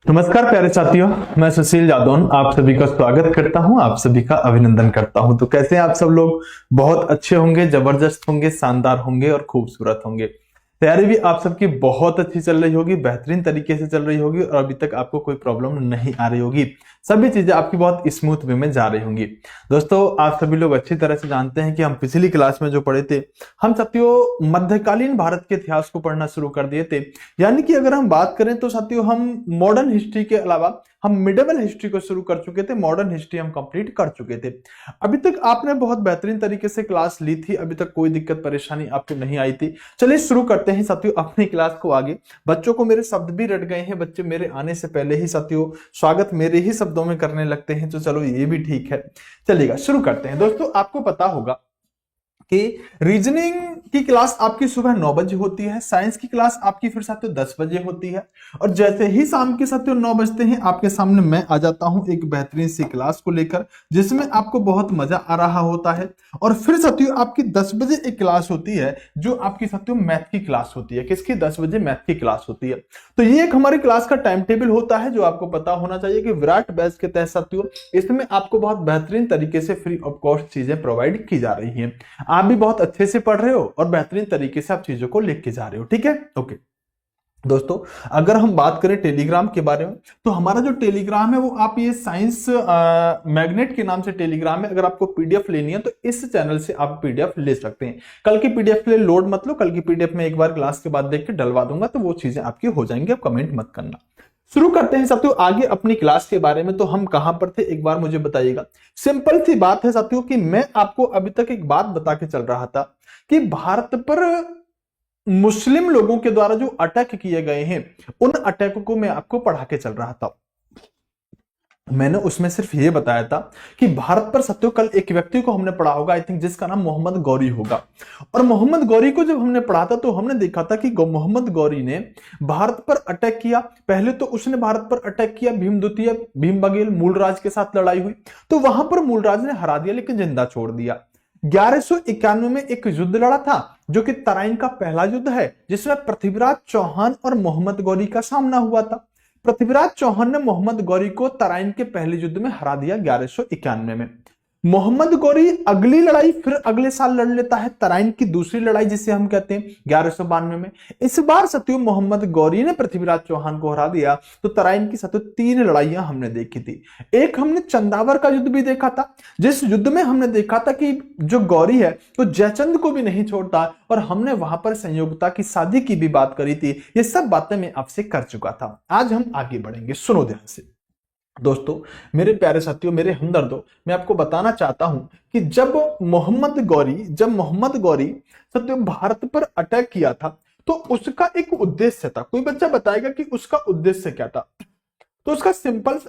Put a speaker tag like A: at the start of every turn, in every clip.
A: नमस्कार प्यारे साथियों, मैं सुशील जादौन आप सभी का स्वागत करता हूं, आप सभी का अभिनंदन करता हूं। तो कैसे हैं आप सब लोग? बहुत अच्छे होंगे, जबरदस्त होंगे, शानदार होंगे और खूबसूरत होंगे। तैयारी भी आप सबकी बहुत अच्छी चल रही होगी, बेहतरीन तरीके से चल रही होगी और अभी तक आपको कोई प्रॉब्लम नहीं आ रही होगी। सभी चीजें आपकी बहुत स्मूथ वे में जा रही होंगी। दोस्तों, आप सभी लोग अच्छी तरह से जानते हैं कि हम पिछली क्लास में जो पढ़े थे, हम साथियों मध्यकालीन भारत के इतिहास को पढ़ना शुरू कर दिए थे। यानी कि अगर हम बात करें तो साथियों हम मॉडर्न हिस्ट्री के अलावा हम मिडिवल हिस्ट्री को शुरू कर चुके थे, मॉडर्न हिस्ट्री हम कंप्लीट कर चुके थे। अभी तक आपने बहुत बेहतरीन तरीके से क्लास ली थी, अभी तक कोई दिक्कत परेशानी आपको नहीं आई थी। चलिए शुरू करते हैं साथियों अपनी क्लास को आगे। बच्चों को मेरे शब्द भी रट गए हैं, बच्चे मेरे आने से पहले ही साथियों स्वागत मेरे ही शब्दों में करने लगते हैं, तो चलो ये भी ठीक है। चलिएगा शुरू करते हैं। दोस्तों, आपको पता होगा कि रीजनिंग की क्लास आपकी सुबह 9 बजे होती है, साइंस की क्लास आपकी फिर साथियों 10 बजे होती है, और जैसे ही शाम के साथियों 9 बजते हैं आपके सामने मैं आ जाता हूं एक बेहतरीन सी क्लास को लेकर, जिसमें आपको बहुत मजा आ रहा होता है। और फिर साथियों आपकी 10 बजे एक क्लास होती है जो आपकी साथियों मैथ की क्लास होती है। किसकी? 10 बजे मैथ की क्लास होती है। तो ये एक हमारी क्लास का टाइम टेबल होता है जो आपको पता होना चाहिए कि विराट बैच के तहत साथियों इसमें आपको बहुत बेहतरीन तरीके से फ्री ऑफ कॉस्ट चीजें प्रोवाइड की जा रही हैं। आप भी बहुत अच्छे से पढ़ रहे हो और बेहतरीन तरीके से आप चीजों को लिख के जा रहे हो, ठीक है? ओके दोस्तों, अगर हम बात करें टेलीग्राम के बारे में, तो हमारा जो टेलीग्राम है वो आप ये साइंस मैग्नेट के नाम से टेलीग्राम है। अगर आपको पीडीएफ लेनी है तो इस चैनल से आप पीडीएफ ले सकते हैं। कल की पीडीएफ के लिए लोड मत लो, कल की पीडीएफ में एक बार क्लास के बाद देख के डलवा दूंगा, तो वो चीजें आपकी हो जाएंगी, आप कमेंट मत करना। शुरू करते हैं साथियों आगे अपनी क्लास के बारे में। तो हम कहां पर थे एक बार मुझे बताइएगा। सिंपल सी बात है साथियों कि मैं आपको अभी तक एक बात बता के चल रहा था कि भारत पर मुस्लिम लोगों के द्वारा जो अटैक किए गए हैं, उन अटैकों को मैं आपको पढ़ा के चल रहा था। मैंने उसमें सिर्फ ये बताया था कि भारत पर सत्यो कल एक व्यक्ति को हमने पढ़ा होगा, आई थिंक जिसका नाम मोहम्मद गौरी होगा। और मोहम्मद गौरी को जब हमने पढ़ा था तो हमने देखा था कि मोहम्मद गौरी ने भारत पर अटैक किया। पहले तो उसने भारत पर अटैक किया, भीम द्वितीय, भीम बघेल, मूलराज के साथ लड़ाई हुई, तो वहां पर मूलराज ने हरा दिया लेकिन जिंदा छोड़ दिया। 1191 में एक युद्ध लड़ा था जो कि तराइन का पहला युद्ध है, जिसमें पृथ्वीराज चौहान और मोहम्मद गौरी का सामना हुआ था। पृथ्वीराज चौहान ने मोहम्मद गौरी को तराइन के पहले युद्ध में हरा दिया 1191 में। मोहम्मद गौरी अगली लड़ाई फिर अगले साल लड़ लेता है, तराइन की दूसरी लड़ाई जिसे हम कहते हैं 1192 में। इस बार सत्यो मोहम्मद गौरी ने पृथ्वीराज चौहान को हरा दिया। तो तराइन की सत्यो 3 लड़ाइयां हमने देखी थी। एक हमने चंदावर का युद्ध भी देखा था, जिस युद्ध में हमने देखा था कि जो गौरी है वो जयचंद को भी नहीं छोड़ता, और हमने वहां पर संयोगता की शादी की भी बात करी थी। ये सब बातें मैं आपसे कर चुका था। आज हम आगे बढ़ेंगे, सुनो ध्यान से। दोस्तों, मेरे प्यारे साथियों, मेरे हमदर्दों, मैं आपको बताना चाहता हूं कि जब मोहम्मद गौरी सत्य भारत पर अटैक किया था तो उसका एक उद्देश्य था। कोई बच्चा बताएगा कि उसका उद्देश्य क्या था? तो उसका सिंपल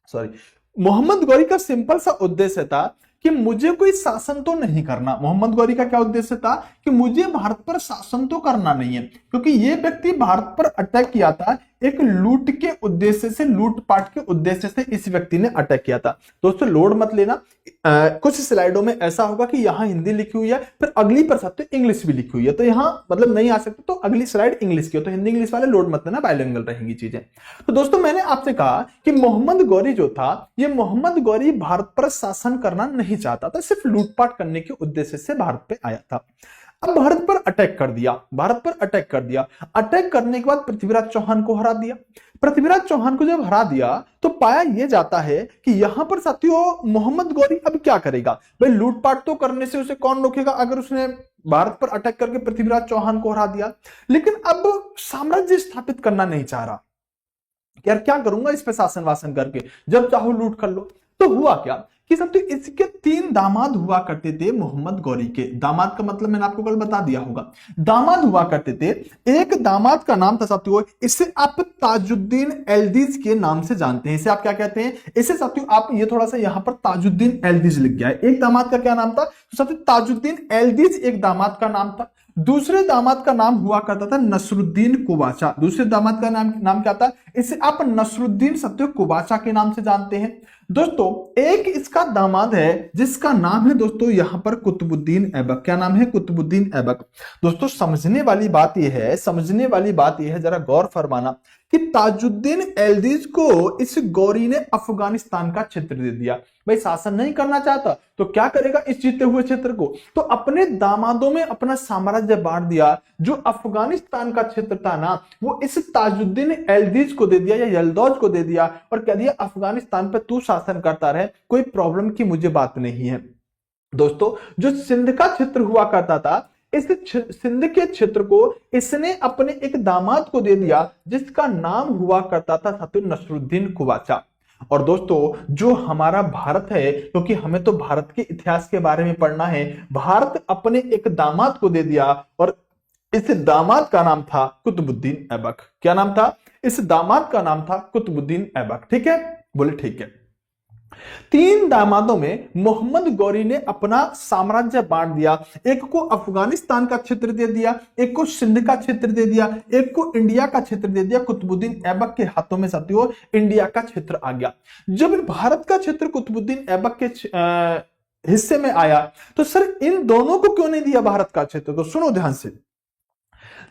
A: सॉरी मोहम्मद गौरी का सिंपल सा उद्देश्य था कि मुझे कोई शासन तो नहीं करना। मोहम्मद गौरी का क्या उद्देश्य था कि मुझे भारत पर शासन तो करना नहीं है, क्योंकि ये व्यक्ति भारत पर अटैक किया था एक लूट के उद्देश्य से, लूटपाट के उद्देश्य से इस व्यक्ति ने अटैक किया था। दोस्तों लोड मत लेना, कुछ स्लाइडों में ऐसा होगा कि यहां हिंदी लिखी हुई है, फिर अगली पर साथ इंग्लिश भी लिखी हुई है, तो यहां मतलब नहीं आ सकते तो अगली स्लाइड इंग्लिश की हो, तो हिंदी इंग्लिश वाले लोड मत लेना, बाइलिंगुअल रहेंगी चीजें। तो दोस्तों मैंने आपसे कहा कि मोहम्मद गौरी जो था, ये मोहम्मद गौरी भारत पर शासन करना नहीं चाहता था, सिर्फ लूटपाट करने के उद्देश्य से भारत पे आया था। अब भारत पर अटैक कर दिया, अटैक करने के बाद पृथ्वीराज चौहान को हरा दिया। पृथ्वीराज चौहान को जब हरा दिया तो पाया यह जाता है कि यहां पर साथियों मोहम्मद गौरी अब क्या करेगा? भाई लूटपाट तो करने से उसे कौन रोकेगा अगर उसने भारत पर अटैक करके पृथ्वीराज चौहान को हरा दिया, लेकिन अब साम्राज्य स्थापित करना नहीं चाह रहा। यार क्या करूंगा इस पे शासन वासन करके, जब चाहो लूट कर लो। तो हुआ क्या कि सब तो इसके 3 दामाद हुआ करते थे मोहम्मद गौरी के। दामाद का मतलब मैंने आपको कल बता दिया होगा, दामाद हुआ करते थे। एक दामाद का नाम था साथियों, इसे आप ताजुद्दीन एल्दिज के नाम से जानते हैं। इसे आप क्या कहते हैं? इसे साथियों आप ये थोड़ा सा यहां पर ताजुद्दीन एल्दिज लिख गया है। एक दामाद का क्या नाम था? तो साथियों ताजुद्दीन एल्दिज एक दामाद का नाम था। दूसरे दामाद का नाम हुआ करता था नसरुद्दीन कुवाचा। दूसरे दामाद का नाम क्या था? इसे आप नसरुद्दीन सत्यो कुबाचा के नाम से जानते हैं। दोस्तों एक इसका दामाद है जिसका नाम है दोस्तों यहां पर कुतुबुद्दीन ऐबक। क्या नाम है? कुतुबुद्दीन ऐबक। दोस्तों समझने वाली बात यह है, जरा गौर फरमाना कि ताजुद्दीन एल्दिज को इस गौरी ने अफगानिस्तान का क्षेत्र दे दिया। भाई शासन नहीं करना चाहता तो क्या करेगा इस जीते हुए क्षेत्र को? तो अपने दामादों में अपना साम्राज्य बांट दिया। जो अफगानिस्तान का क्षेत्र था ना, वो इस ताजुद्दीन एल्दिज को दे दिया या यल्दौज को दे दिया और कह दिया अफगानिस्तान पे तू शासन करता रहे, कोई प्रॉब्लम की मुझे बात नहीं है। दोस्तों जो सिंध का क्षेत्र हुआ करता था, इस सिंध के क्षेत्र को इसने अपने एक दामाद को दे दिया जिसका नाम हुआ करता था साथियों नसरुद्दीन कुबाचा। और दोस्तों जो हमारा भारत है, क्योंकि हमें तो भारत के इतिहास के बारे में पढ़ना है, भारत अपने एक दामाद को दे दिया और इस दामाद का नाम था कुतुबुद्दीन ऐबक। क्या नाम था? इस दामाद का नाम था कुतुबुद्दीन ऐबक। ठीक है, बोले ठीक है। 3 दामादों में मोहम्मद गौरी ने अपना साम्राज्य बांट दिया। एक को अफगानिस्तान का क्षेत्र दे दिया, एक को सिंध का क्षेत्र दे दिया, एक को इंडिया का क्षेत्र दे दिया। कुतुबुद्दीन ऐबक के हाथों में साथियों इंडिया का क्षेत्र आ गया। जब भारत का क्षेत्र कुतुबुद्दीन ऐबक के हिस्से में आया तो सर इन दोनों को क्यों नहीं दिया भारत का क्षेत्र? तो सुनो ध्यान से।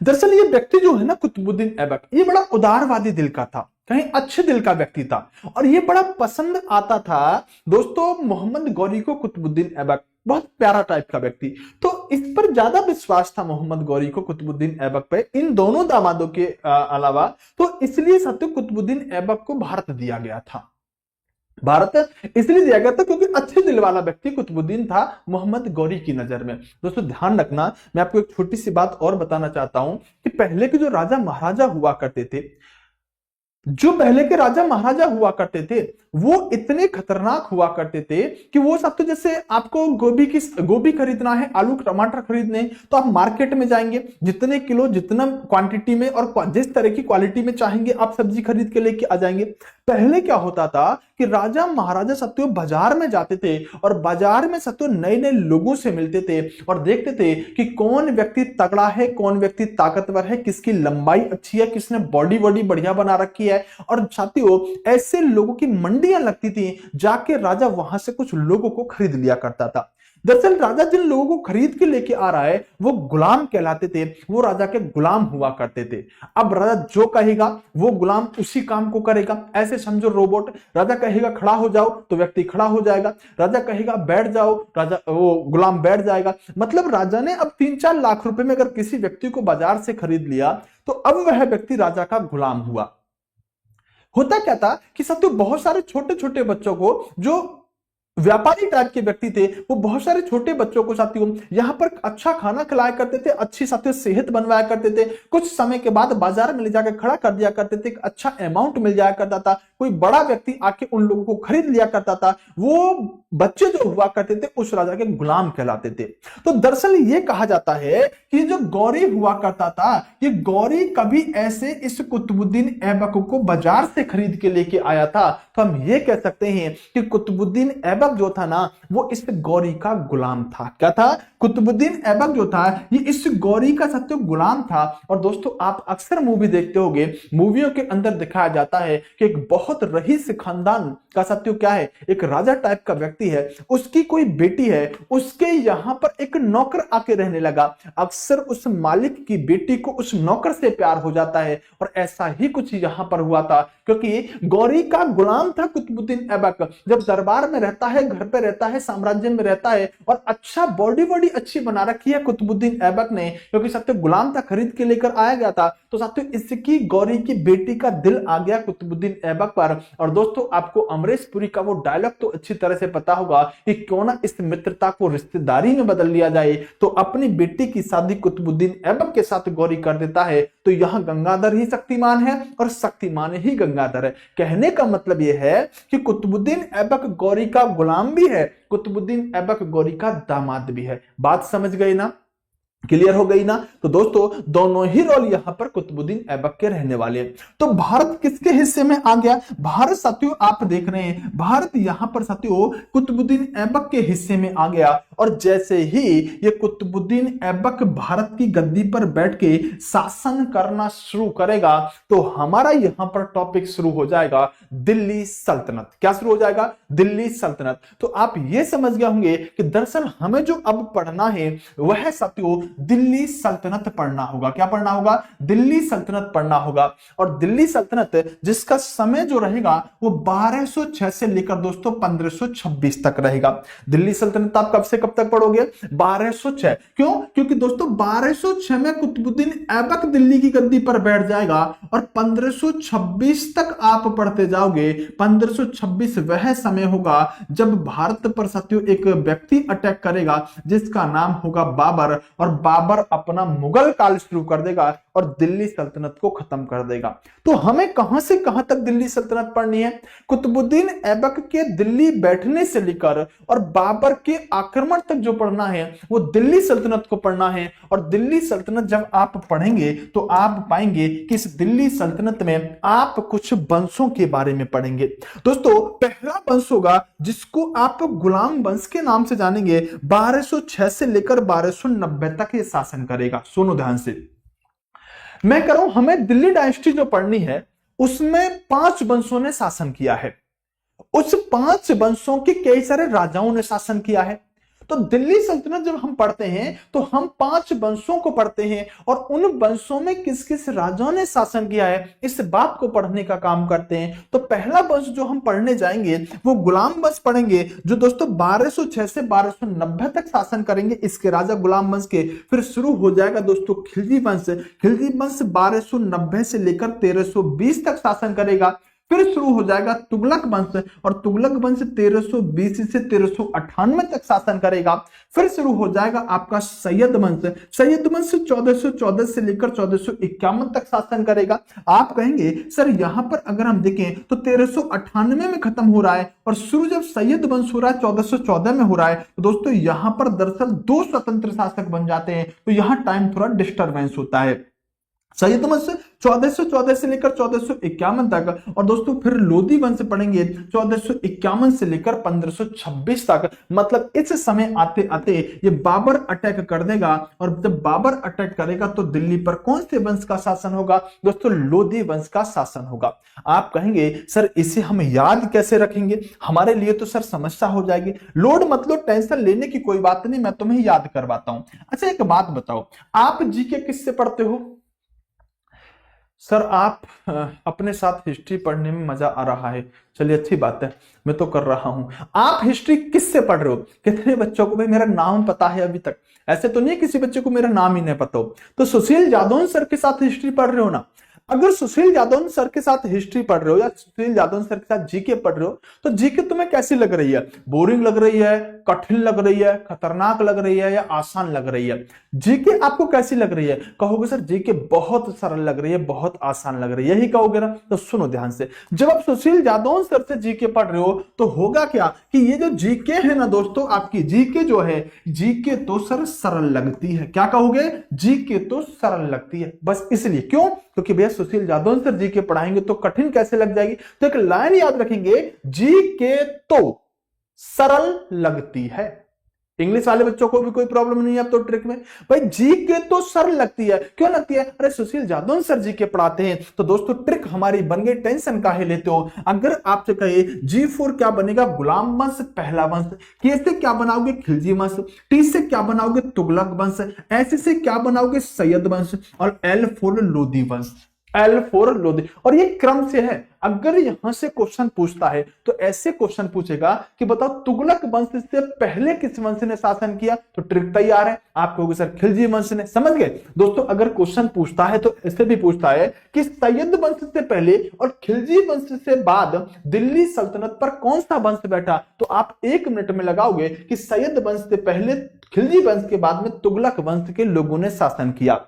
A: दरअसल ये व्यक्ति जो है ना कुतुबुद्दीन ऐबक, ये बड़ा उदारवादी दिल का था, कहीं अच्छे दिल का व्यक्ति था और ये बड़ा पसंद आता था दोस्तों मोहम्मद गौरी को। कुतुबुद्दीन ऐबक बहुत प्यारा टाइप का व्यक्ति, तो इस पर ज्यादा विश्वास था मोहम्मद गौरी को कुतुबुद्दीन ऐबक पे इन दोनों दामादों के अलावा। तो इसलिए सत्य कुतुबुद्दीन ऐबक को भारत दिया गया था। भारत इसलिए दिया गया था क्योंकि अच्छे दिल वाला व्यक्ति कुतुबुद्दीन था मोहम्मद गौरी की नजर में। दोस्तों ध्यान रखना, मैं आपको एक छोटी सी बात और बताना चाहता हूं कि पहले के जो राजा महाराजा हुआ करते थे, करते थे वो इतने खतरनाक हुआ करते थे कि वो सब तो जैसे आपको गोभी खरीदना है, आलू टमाटर खरीदने, तो आप मार्केट में जाएंगे, जितने किलो जितना क्वांटिटी में और जिस तरह की क्वालिटी में चाहेंगे आप सब्जी खरीद के लेके आ जाएंगे। पहले क्या होता था कि राजा महाराजा सत्यो बाजार में जाते थे और बाजार में सत्यो नए नए लोगों से मिलते थे और देखते थे कि कौन व्यक्ति तगड़ा है, कौन व्यक्ति ताकतवर है, किसकी लंबाई अच्छी है, किसने बॉडी बढ़िया बना रखी है। और साथियों ऐसे लोगों की मंडियां लगती थी, जाके राजा वहां से कुछ लोगों को खरीद लिया करता था। दरअसल राजा जिन लोगों को खरीद के लेके आ रहा है वो गुलाम कहलाते थे, वो राजा के गुलाम हुआ करते थे। अब राजा जो कहेगा वो गुलाम उसी काम को करेगा। ऐसे समझो रोबोट, राजा कहेगा खड़ा हो जाओ तो व्यक्ति खड़ा हो जाएगा, राजा कहेगा बैठ जाओ, राजा वो गुलाम बैठ जाएगा। मतलब राजा ने अब 3-4 लाख रुपए में अगर किसी व्यक्ति को बाजार से खरीद लिया तो अब वह व्यक्ति राजा का गुलाम हुआ। होता क्या था कि साथियों बहुत सारे छोटे छोटे बच्चों को, जो व्यापारी टाइप के व्यक्ति थे, वो बहुत सारे छोटे बच्चों को साथियों यहां पर अच्छा खाना खिलाया करते थे, अच्छी साथियों सेहत बनवाया करते थे। कुछ समय के बाद बाजार में ले जाकर खड़ा कर दिया करते थे, अच्छा अमाउंट मिल जाया करता था, कोई बड़ा व्यक्ति आके उन लोगों को खरीद लिया करता था। वो बच्चे जो हुआ करते थे उस राजा के गुलाम कहलाते थे। तो दरअसल ये कहा जाता है कि जो गौरी हुआ करता था, ये गौरी कभी ऐसे इस कुतुबुद्दीन ऐबक को बाजार से खरीद के लेके आया था। तो हम ये कह सकते हैं कि कुतुबुद्दीन ऐबक जो था ना, वो इस गौरी का गुलाम था। क्या था? कुतुबुद्दीन ऐबक जो था ये इस गौरी का सत्य गुलाम था। और दोस्तों आप अक्सर मूवी देखते होंगे, मूवियों के अंदर दिखाया जाता है कि एक बहुत रईस खानदान का सत्य क्या है, एक राजा टाइप का व्यक्ति है, उसकी कोई बेटी है, उसके यहां पर एक नौकर आके रहने लगा। अक्सर उस मालिक की बेटी को उस नौकर से प्यार हो जाता है और ऐसा ही कुछ यहां पर हुआ था, क्योंकि गौरी का गुलाम था कुतुबुद्दीन ऐबक। जब दरबार में रहता है, घर पे रहता है, साम्राज्य में रहता है और अच्छा बॉडी अच्छी बना रखी है कुतुबुद्दीन ऐबक ने, क्योंकि सत्य गुलाम था, खरीद के लेकर आया गया था। तो साथियों इसकी गौरी की बेटी का दिल आ गया कुतुबुद्दीन ऐबक पर। और दोस्तों आपको अमरीश पुरी का वो डायलॉग तो अच्छी तरह से पता होगा कि क्यों ना इस मित्रता को रिश्तेदारी में बदल लिया जाए। तो अपनी बेटी की शादी कुतुबुद्दीन ऐबक के साथ गौरी कर देता है। तो यहां गंगाधर ही शक्तिमान है और शक्तिमान ही गंगाधर है। कहने का मतलब यह है कि कुतुबुद्दीन ऐबक गौरी का गुलाम भी है, कुतुबुद्दीन ऐबक गौरी का दामाद भी है। बात समझ गए ना? क्लियर हो गई ना। तो दोस्तों दोनों ही रोल यहां पर कुतुबुद्दीन ऐबक के रहने वाले हैं। तो भारत किसके हिस्से में आ गया? भारत साथियों आप देख रहे हैं भारत यहां पर साथियों कुतुबुद्दीन ऐबक के हिस्से में आ गया। और जैसे ही ये कुतुबुद्दीन ऐबक भारत की गद्दी पर बैठ के शासन करना शुरू करेगा तो हमारा यहां पर टॉपिक शुरू हो जाएगा दिल्ली सल्तनत। क्या शुरू हो जाएगा? दिल्ली सल्तनत। तो आप ये समझ गए होंगे कि दरअसल हमें जो अब पढ़ना है वह साथियों दिल्ली सल्तनत पढ़ना होगा। क्या पढ़ना होगा? दिल्ली सल्तनत पढ़ना होगा। और दिल्ली सल्तनत जिसका समय जो रहेगा वो 1206 से लेकर दोस्तों 1526 तक रहेगा। दिल्ली सल्तनत आप कब से कब तक पढ़ोगे? 1206। क्यों? क्योंकि दोस्तों 1206 में कुतुबुद्दीन ऐबक दिल्ली की गद्दी पर बैठ जाएगा और 1526 तक आप पढ़ते जाओगे। 1526 वह समय होगा जब भारत पर साथियों एक व्यक्ति अटैक करेगा जिसका नाम होगा बाबर। और बाबर अपना मुगल काल शुरू कर देगा और दिल्ली सल्तनत को खत्म कर देगा। तो हमें कहां से कहां तक दिल्ली सल्तनत पढ़नी है? कुतुबुद्दीन ऐबक के दिल्ली बैठने से लेकर और बाबर के आक्रमण तक जो पढ़ना है वो दिल्ली सल्तनत को पढ़ना है। और दिल्ली सल्तनत जब आप पढ़ेंगे तो आप पाएंगे कि इस दिल्ली सल्तनत में आप कुछ वंशों के बारे में पढ़ेंगे। दोस्तों पहला वंश होगा जिसको आप गुलाम वंश के नाम से जानेंगे। 1206 से लेकर 1290 तक ये शासन करेगा। सुनो ध्यान से, मैं कह रहा हूं हमें दिल्ली डायनेस्टी जो पढ़नी है उसमें 5 वंशों ने शासन किया है। उस 5 वंशों के कई सारे राजाओं ने शासन किया है। तो दिल्ली सल्तनत जब हम पढ़ते हैं तो हम 5 वंशों को पढ़ते हैं और उन वंशों में किस किस राजाओं ने शासन किया है इस बात को पढ़ने का काम करते हैं। तो पहला वंश जो हम पढ़ने जाएंगे वो गुलाम वंश पढ़ेंगे जो दोस्तों 1206 से 1290 तक शासन करेंगे इसके राजा गुलाम वंश के। फिर शुरू हो जाएगा दोस्तों खिलजी वंश। खिलजी वंश 1290 से लेकर 1320 तक शासन करेगा। फिर शुरू हो जाएगा तुगलक वंश और तुगलक वंश 1320 से 1398 तक शासन करेगा। फिर शुरू हो जाएगा आपका सैयद वंश। सैयद वंश 1414 से लेकर 1451 तक शासन करेगा। आप कहेंगे सर यहां पर अगर हम देखें तो 1398 में खत्म हो रहा है और शुरू जब सैयद वंश हो रहा है 1414 में हो रहा है। तो दोस्तों यहां पर दरअसल 2 स्वतंत्र शासक बन जाते हैं तो यहां टाइम थोड़ा डिस्टर्बेंस होता है। सैयद वंश 1414 से लेकर 1451 तक और दोस्तों फिर लोधी वंश पढ़ेंगे 1451 से लेकर 1526 तक। मतलब इस समय आते आते ये बाबर अटैक कर देगा और जब बाबर अटैक करेगा तो दिल्ली पर कौन से वंश का शासन होगा? दोस्तों लोधी वंश का शासन होगा। आप कहेंगे सर इसे हम याद कैसे रखेंगे? हमारे लिए तो सर समस्या हो जाएगी। लोड मतलब टेंशन लेने की कोई बात नहीं, मैं तुम्हें याद करवाता हूं। अच्छा एक बात बताओ, आप जीके किससे पढ़ते हो? सर आप अपने साथ हिस्ट्री पढ़ने में मजा आ रहा है। चलिए अच्छी बात है, मैं तो कर रहा हूं। आप हिस्ट्री किससे पढ़ रहे हो? कितने बच्चों को भाई मेरा नाम पता है अभी तक? ऐसे तो नहीं किसी बच्चे को मेरा नाम ही नहीं पता हो। तो सुशील जादौन सर के साथ हिस्ट्री पढ़ रहे हो ना? अगर सुशील जादौन सर के साथ हिस्ट्री पढ़ रहे हो या सुशील जादौन सर के साथ जीके पढ़ रहे हो तो जीके तुम्हें कैसी लग रही है? बोरिंग लग रही है, कठिन लग रही है, खतरनाक लग रही है या आसान लग रही है? जीके आपको कैसी लग रही है? कहोगे सर जीके बहुत सरल लग रही है, बहुत आसान लग रही है, यही कहोगे ना? तो सुनो ध्यान से, जब आप सुशील जादौन सर से जीके पढ़ रहे हो तो होगा क्या कि ये जो जीके है ना दोस्तों, आपकी जीके जो है, जीके तो सर सरल लगती है। क्या कहोगे? जीके तो सरल लगती है। बस इसलिए, क्यों? क्योंकि भैया सुशील जादौन सर जीके पढ़ाएंगे तो कठिन कैसे लग जाएगी? तो एक लाइन याद रखेंगे, जीके तो सरल लगती है। इंग्लिश वाले बच्चों को भी कोई प्रॉब्लम नहीं है अब तो ट्रिक में। भाई जीके तो सरल लगती है, क्यों लगती है? अरे सुशील जादौन सर जीके पढ़ाते हैं। तो दोस्तों ट्रिक हमारी बन गई, टेंशन काहे लेते हो? अगर आपसे कहे G4 क्या बनेगा? गुलाम वंश पहला वंश। के से क्या बनाओगे? खिलजी वंश। टी से क्या बनाओगे? तुगलक वंश। ऐसे से क्या बनाओगे? सैयद वंश। और L4 लोधी वंश। L4 लोधी। और ये क्रम से है। अगर यहां से क्वेश्चन पूछता है तो ऐसे क्वेश्चन पूछेगा कि बताओ तुगलक वंश से पहले किस वंश ने शासन किया? तो ट्रिक तैयार है। आप कहोगे सर खिलजी वंश ने। समझ गए दोस्तों? अगर क्वेश्चन पूछता है तो ऐसे भी पूछता है कि सैयद वंश से पहले और खिलजी वंश से बाद दिल्ली सल्तनत पर कौन सा वंश बैठा? तो आप 1 मिनट में लगाओगे कि सैयद वंश से पहले, खिलजी वंश के बाद में तुगलक वंश के लोगों ने शासन किया।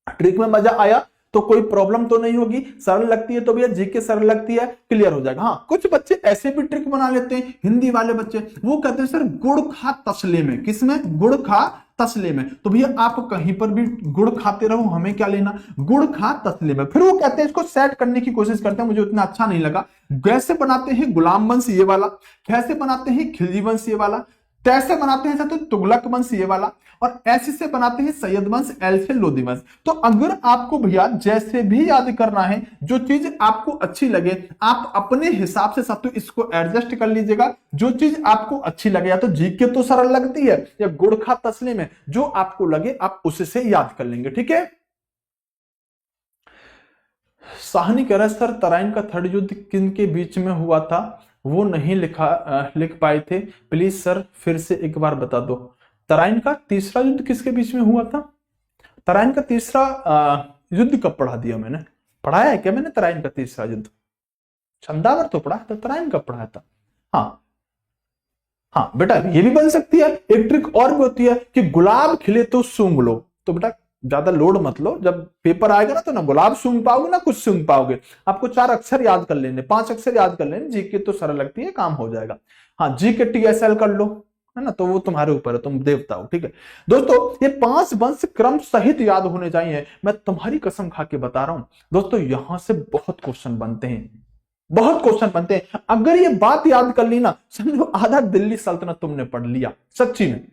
A: ट्रिक में मजा आया? तो कोई प्रॉब्लम तो नहीं होगी, सरल लगती है तो भैया जीके सरल लगती है, क्लियर हो जाएगा। हाँ, कुछ बच्चे ऐसे भी ट्रिक बना लेते हैं, हिंदी वाले बच्चे, वो कहते हैं सर गुड़ खा तसले में, किसमें, गुड़ खा तसले में। तो भैया आप कहीं पर भी गुड़ खाते रहो, हमें क्या लेना, गुड़ खा तसले में। फिर वो कहते हैं, इसको सेट करने की कोशिश करते हैं, मुझे उतना अच्छा नहीं लगा। कैसे बनाते हैं गुलाम वंश ये वाला, कैसे बनाते हैं खिलजी वंश ये वाला, कैसे बनाते हैं तो तुगलक वंश ये वाला, और ऐसे से बनाते हैं सैयद वंश, एल से लोधी वंश। तो अगर आपको भैया जैसे भी याद करना है, जो चीज आपको अच्छी लगे, आप अपने हिसाब से साथियों इसको एडजस्ट कर लीजिएगा। जो चीज आपको अच्छी लगे, या तो जीके तो सरल लगती है, या गुड़ खा तसले में, जो आपको लगे आप उससे याद कर लेंगे, ठीक है। साहनी कह रहा है सर तराइन का थर्ड युद्ध किन के बीच में हुआ था, वो नहीं लिख पाए थे, प्लीज सर फिर से एक बार बता दो। तराइन का तीसरा युद्ध किसके बीच में हुआ था? तराइन का तीसरा युद्ध कब पढ़ा दिया मैंने, पढ़ाया है क्या मैंने तराइन का तीसरा युद्ध? चंदावर तो पढ़ा था, तराइन कब पढ़ाया था? हाँ हाँ बेटा, ये भी बन सकती है। एक ट्रिक और भी होती है कि गुलाब खिले तो सूंघ लो। तो बेटा ज्यादा लोड मत लो, जब पेपर आएगा ना तो ना गुलाब सूंघ पाओगे ना कुछ सूंघ पाओगे। आपको 4 अक्षर याद कर लेने, 5 अक्षर याद कर लेने, जीके तो सरल लगती है, काम हो जाएगा। हाँ, जीके टीएसएल कर लो, है ना, तो वो तुम्हारे ऊपर है, तुम देवता हो, ठीक है। दोस्तों ये 5 वंश क्रम सहित याद होने चाहिए, मैं तुम्हारी कसम खा के बता रहा हूं। दोस्तों यहां से बहुत क्वेश्चन बनते हैं, बहुत क्वेश्चन बनते हैं। अगर ये बात याद कर ली ना, समझो आधा दिल्ली सल्तनत तुमने पढ़ लिया, सच्ची में।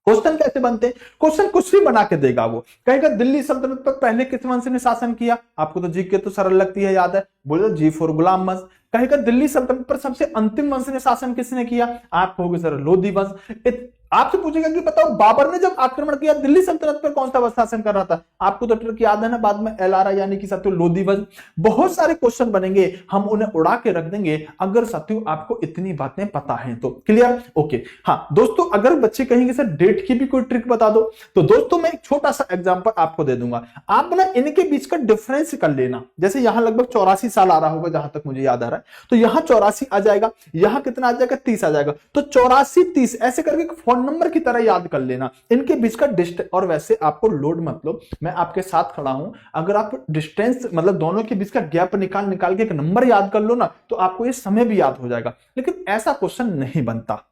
A: क्वेश्चन कैसे बनते हैं, क्वेश्चन कुछ भी बना के देगा, वो कहेगा दिल्ली सल्तनत पर पहले किस वंश ने शासन किया, आपको तो जीके तो सरल लगती है, याद है, बोलो जी फॉर गुलाम वंश। कहेगा दिल्ली सल्तनत पर सबसे अंतिम वंश ने शासन किसने किया, आप कहोगे सर लोधी वंश। आपसे पूछेगा कि बताओ बाबर ने जब आक्रमण किया दिल्ली सल्तनत पर कौन सा वंश शासन कर रहा था, आपको तो ट्रिक याद है ना, बाद में एलारा यानी कि साथियों लोधी वंश। बहुत सारे क्वेश्चन बनेंगे, हम उन्हें उड़ा के रख देंगे अगर साथियों आपको इतनी बातें पता है तो, क्लियर, ओके। हाँ दोस्तों, अगर बच्चे कहेंगे सर डेट की भी कोई ट्रिक बता दो, तो दोस्तों मैं एक छोटा सा एग्जांपल आपको दे दूंगा, आप ना इनके बीच का डिफरेंस कर लेना। जैसे यहां लगभग 84 साल आ रहा होगा जहां तक मुझे याद आ रहा है, तो यहां 84 आ जाएगा, यहां कितना आ जाएगा 30 आ जाएगा, तो 84 30 ऐसे करके फोन नंबर की तरह याद कर लेना इनके बीच का डिस्टेंस। और वैसे आपको लोड मत लो, मैं आपके साथ खड़ा हूं, अगर आप डिस्टेंस मतलब दोनों के बीच का गैप निकाल के एक नंबर याद कर लो ना, तो आपको ये समय भी याद हो जाएगा। लेकिन ऐसा क्वेश्चन नहीं बनता,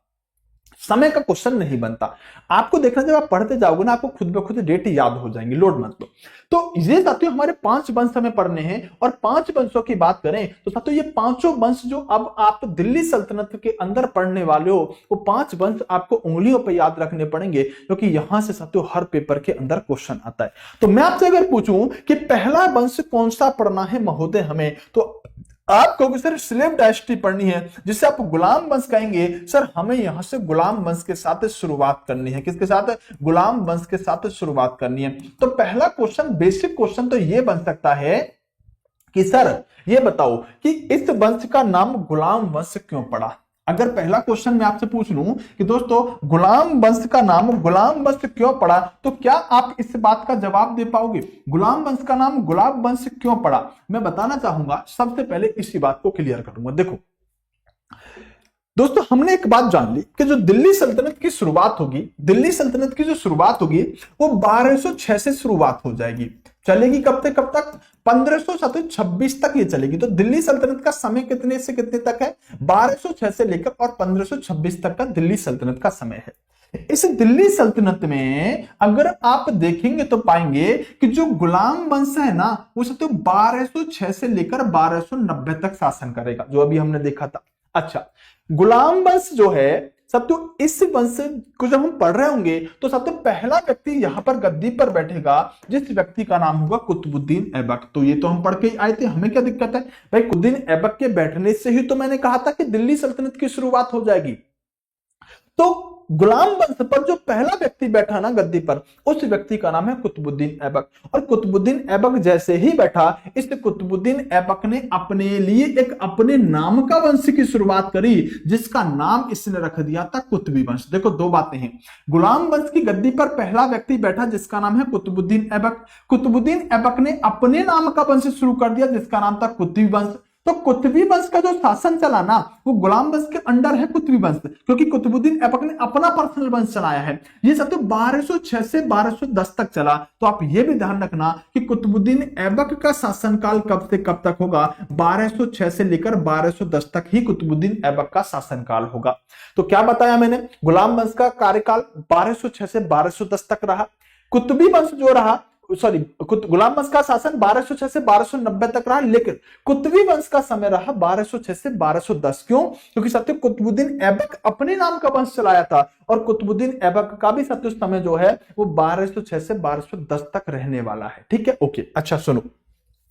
A: समय का क्वेश्चन नहीं बनता। आपको देखना जब आप पढ़ते जाओगे ना, आपको खुद ब खुद डेट याद हो जाएंगे, लोड मत लो। तो ये साथियों हमारे 5 वंश हमें पढ़ने हैं, और 5 वंशों की बात करें तो साथियों ये पांचों वंश जो अब आप दिल्ली सल्तनत के अंदर पढ़ने वाले हो, वो 5 वंश आपको उंगलियों पर याद रखने पड़ेंगे, क्योंकि यहां से साथियों हर पेपर के अंदर क्वेश्चन आता है। तो मैं आपसे अगर पूछूं कि पहला वंश कौन सा पढ़ना है महोदय हमें, तो आपको सर स्लेव डायनेस्टी पढ़नी है, जिसे आप गुलाम वंश कहेंगे। सर हमें यहां से गुलाम वंश के साथ शुरुआत करनी है, किसके साथ, गुलाम वंश के साथ शुरुआत करनी है। तो पहला क्वेश्चन, बेसिक क्वेश्चन तो यह बन सकता है कि सर ये बताओ कि इस वंश का नाम गुलाम वंश क्यों पड़ा। अगर पहला क्वेश्चन मैं आपसे पूछ लूं कि दोस्तों गुलाम वंश का नाम गुलाम वंश क्यों पड़ा, तो क्या आप इस बात का जवाब दे पाओगे, गुलाम वंश का नाम गुलाम वंश क्यों पड़ा? मैं बताना चाहूंगा, सबसे पहले इसी बात को क्लियर करूंगा। देखो दोस्तों, हमने एक बात जान ली कि जो दिल्ली सल्तनत की शुरुआत होगी, दिल्ली सल्तनत की जो शुरुआत होगी वो 1206 से शुरुआत हो जाएगी, चलेगी कब तक, कब तक, 1526 तक ये चलेगी। तो दिल्ली सल्तनत का समय कितने से कितने तक है, 1206 से लेकर और 1526 तक का दिल्ली सल्तनत का समय है। इस दिल्ली सल्तनत में अगर आप देखेंगे तो पाएंगे कि जो गुलाम वंश है ना, वो तो 1206 से लेकर 1290 तक शासन करेगा, जो अभी हमने देखा था। अच्छा, गुलाम वंश जो है साथियों, इस वंश को जब हम पढ़ रहे होंगे तो साथियों पहला व्यक्ति यहां पर गद्दी पर बैठेगा, जिस व्यक्ति का नाम होगा कुतुबुद्दीन ऐबक। तो ये तो हम पढ़ के आए थे, हमें क्या दिक्कत है भाई, कुतुबुद्दीन ऐबक के बैठने से ही तो मैंने कहा था कि दिल्ली सल्तनत की शुरुआत हो जाएगी। तो गुलाम वंश पर जो पहला व्यक्ति बैठा ना गद्दी पर, उस व्यक्ति का नाम है कुतुबुद्दीन ऐबक। और कुतुबुद्दीन ऐबक जैसे ही बैठा, इस कुतुबुद्दीन ऐबक ने अपने लिए एक अपने नाम का वंश की शुरुआत करी, जिसका नाम इसने रख दिया था कुतुबी वंश। देखो दो बातें हैं, गुलाम वंश की गद्दी पर पहला व्यक्ति बैठा जिसका नाम है कुतुबुद्दीन ऐबक। कुतुबुद्दीन ऐबक ने अपने नाम का वंश शुरू कर दिया जिसका नाम था कुतुबी वंश। तो कुतुबी वंश का जो शासन चला ना वो गुलाम वंश के अंडर है कुतुबी वंश, क्योंकि कुतुबुद्दीन ऐबक ने अपना पर्सनल वंश चलाया है। ये सब तो 1206 से 1210 तक चला। तो आप ये भी ध्यान रखना कि कुतुबुद्दीन ऐबक का शासनकाल कब से कब तक होगा, 1206 से लेकर 1210 तक ही कुतुबुद्दीन ऐबक का शासनकाल होगा। तो क्या बताया मैंने, गुलाम वंश का कार्यकाल 1206 से 1210 तक रहा, कुतुबी वंश जो रहा गुलाम वंश का शासन 1206 से 1290 तक रहा, लेकिन कुतुबी वंश का समय रहा 1206 से 1210। क्यों? क्योंकि सत्य कुतुबुद्दीन ऐबक अपने नाम का वंश चलाया था और कुतुबुद्दीन ऐबक का भी सत्य समय जो है वो 1206 से 1210 तक रहने वाला है। ठीक है, ओके। अच्छा सुनो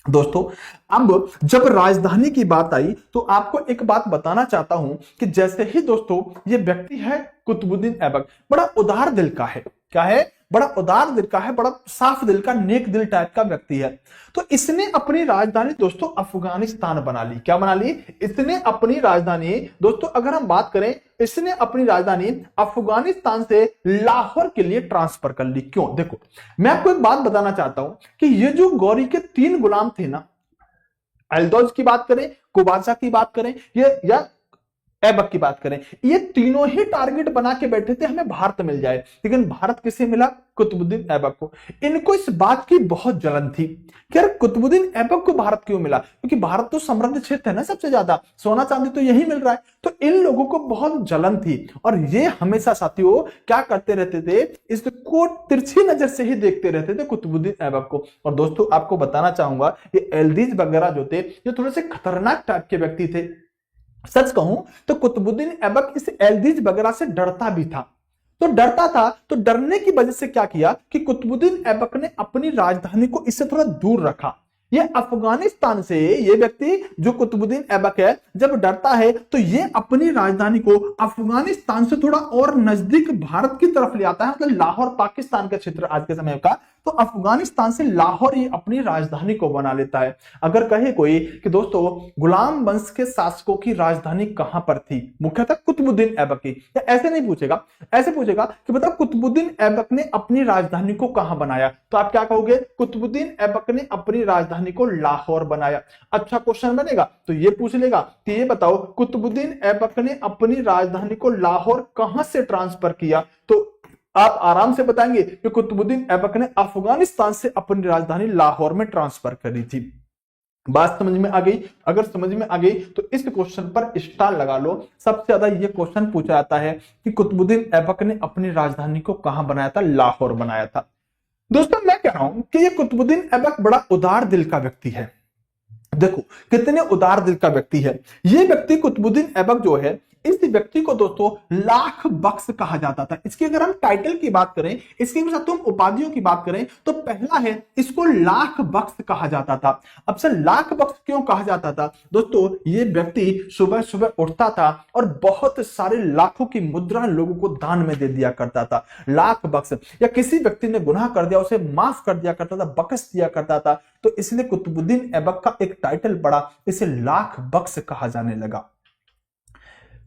A: दोस्तों, अब जब राजधानी की बात आई तो आपको एक बात बताना चाहता हूं कि जैसे ही दोस्तों ये व्यक्ति है कुतुबुद्दीन ऐबक बड़ा उदार दिल का है। क्या है? बड़ा उदार दिल का है, बड़ा साफ दिल का, नेक दिल टाइप का व्यक्ति है। तो इसने अपनी राजधानी दोस्तों अफगानिस्तान बना ली। क्या बना ली? इसने अपनी राजधानी दोस्तों, अगर हम बात करें, इसने अपनी राजधानी अफगानिस्तान से लाहौर के लिए ट्रांसफर कर ली। क्यों? देखो मैं आपको एक बात बताना चाहता हूं कि ये जो गौरी के 3 गुलाम थे ना, एल्दौज की बात करें, कुबाचा की बात करें, ये या ऐबक की बात करें, ये तीनों ही टारगेट बना के बैठे थे हमें भारत मिल जाए, लेकिन भारत किसे मिला? कुतुबुद्दीन ऐबक को। इनको इस बात की बहुत जलन थी कि यार कुतुबुद्दीन ऐबक को भारत क्यों मिला, क्योंकि भारत तो समृद्ध क्षेत्र है ना, सबसे ज्यादा सोना चांदी तो यही मिल रहा है। तो इन लोगों को बहुत जलन थी और ये हमेशा साथियों क्या करते रहते थे, इसको तिरछी नजर से ही देखते रहते थे कुतुबुद्दीन ऐबक को। और दोस्तों आपको बताना चाहूंगा ये एल्दीज वगैरह जो थे ये थोड़े से खतरनाक टाइप के व्यक्ति थे। सच कहूं तो कुतुबुद्दीन ऐबक इस एल्दीज वगैरह से डरता भी था। तो डरता था, तो डरने की वजह से क्या किया कि कुतुबुद्दीन ऐबक ने अपनी राजधानी को इससे थोड़ा दूर रखा। ये अफगानिस्तान से ये व्यक्ति जो कुतुबुद्दीन ऐबक है जब डरता है तो ये अपनी राजधानी को अफगानिस्तान से थोड़ा और नजदीक भारत की तरफ ले आता है, मतलब लाहौर पाकिस्तान का क्षेत्र आज के समय का, तो अफगानिस्तान से लाहौर ये अपनी राजधानी को बना लेता है। अगर कहे कोई कि दोस्तों गुलाम वंश के शासकों की राजधानी कहां पर थी, मुख्यतः कुतुबुद्दीन ऐबक की, या ऐसे नहीं पूछेगा, ऐसे पूछेगा कि बताओ कुतुबुद्दीन ऐबक ने अपनी राजधानी को कहां बनाया, तो आप क्या कहोगे? कुतुबुद्दीन ऐबक ने अपनी राजधानी को लाहौर बनाया। अच्छा क्वेश्चन बनेगा तो ये पूछ लेगा कि ये बताओ कुतुबुद्दीन ऐबक ने अपनी राजधानी को लाहौर कहां से ट्रांसफर किया, तो आप आराम से बताएंगे कि कुतुबुद्दीन ऐबक ने अफगानिस्तान से अपनी राजधानी लाहौर में ट्रांसफर करी थी। बात समझ में आ गई? अगर समझ में आ गई तो इस क्वेश्चन पर स्टार लगा लो। सबसे ज्यादा ये क्वेश्चन पूछा जाता है कि कुतुबुद्दीन ऐबक ने अपनी राजधानी को कहां बनाया था? लाहौर बनाया था। दोस्तों मैं कह रहा हूं कि ये कुतुबुद्दीन ऐबक बड़ा उदार दिल का व्यक्ति है। देखो कितने उदार दिल का व्यक्ति है ये व्यक्ति। कुतुबुद्दीन ऐबक जो है इस व्यक्ति को दोस्तों लाख बख्श कहा जाता था। इसकी अगर हम टाइटल की बात करें, इसके साथ हम उपाधियों की बात करें तो पहला है इसको लाख बख्श कहा जाता था। अब सर लाख बख्श क्यों कहा जाता था? दोस्तों ये व्यक्ति सुबह सुबह उठता था और बहुत सारे लाखों की मुद्रा लोगों को दान में दे दिया करता था। लाख बख्श, या किसी व्यक्ति ने गुनाह कर दिया उसे माफ कर दिया करता था, बख्श दिया करता था। तो इसलिए कुतुबुद्दीन ऐबक का एक टाइटल पड़ा, इसे लाख बख्श कहा जाने लगा।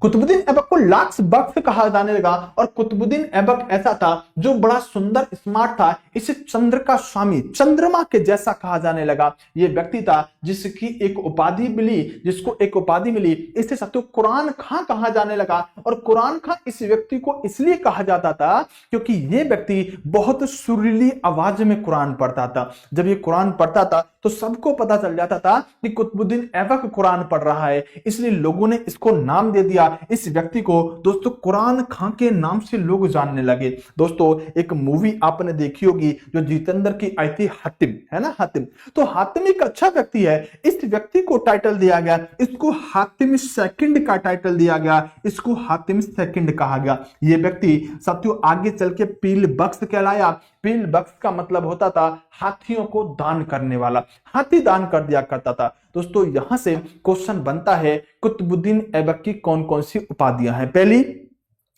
A: कुतुबुद्दीन ऐबक को लाख बख्श कहा जाने लगा। और कुतुबुद्दीन ऐबक ऐसा था जो बड़ा सुंदर स्मार्ट था, इसे चंद्र का स्वामी, चंद्रमा के जैसा कहा जाने लगा। यह व्यक्ति था जिसकी एक उपाधि मिली, जिसको एक उपाधि मिली, इससे साथियों कुरान खां कहा जाने लगा। और कुरान खां इस व्यक्ति को इसलिए कहा जाता था क्योंकि यह व्यक्ति बहुत सुरीली आवाज में कुरान पढ़ता था। जब ये कुरान पढ़ता था तो सबको पता चल जाता था कि कुतुबुद्दीन ऐबक कुरान पढ़ रहा है, इसलिए लोगों ने इसको नाम दे दिया। इस व्यक्ति को दोस्तों कुरान खां के नाम से लोग जानने लगे। दोस्तों एक मूवी आपने देखी होगी जो जितेंद्र की आई थी, हातिम, है ना, हातिम। तो हातिम एक अच्छा व्यक्ति है, इस व्यक्ति को टाइटल दिया गया, इसको हातिम सेकंड का टाइटल दिया गया, इसको हातिम सेकंड कहा गया। यह व्यक्ति साथियों आगे चल के पील बख्श कहलाया। पील बख्श का मतलब होता था हाथियों को दान करने वाला, हाथी दान कर दिया करता था। दोस्तों यहां से क्वेश्चन बनता है कुतुबुद्दीन ऐबक की कौन कौन सी उपाधियां हैं? पहली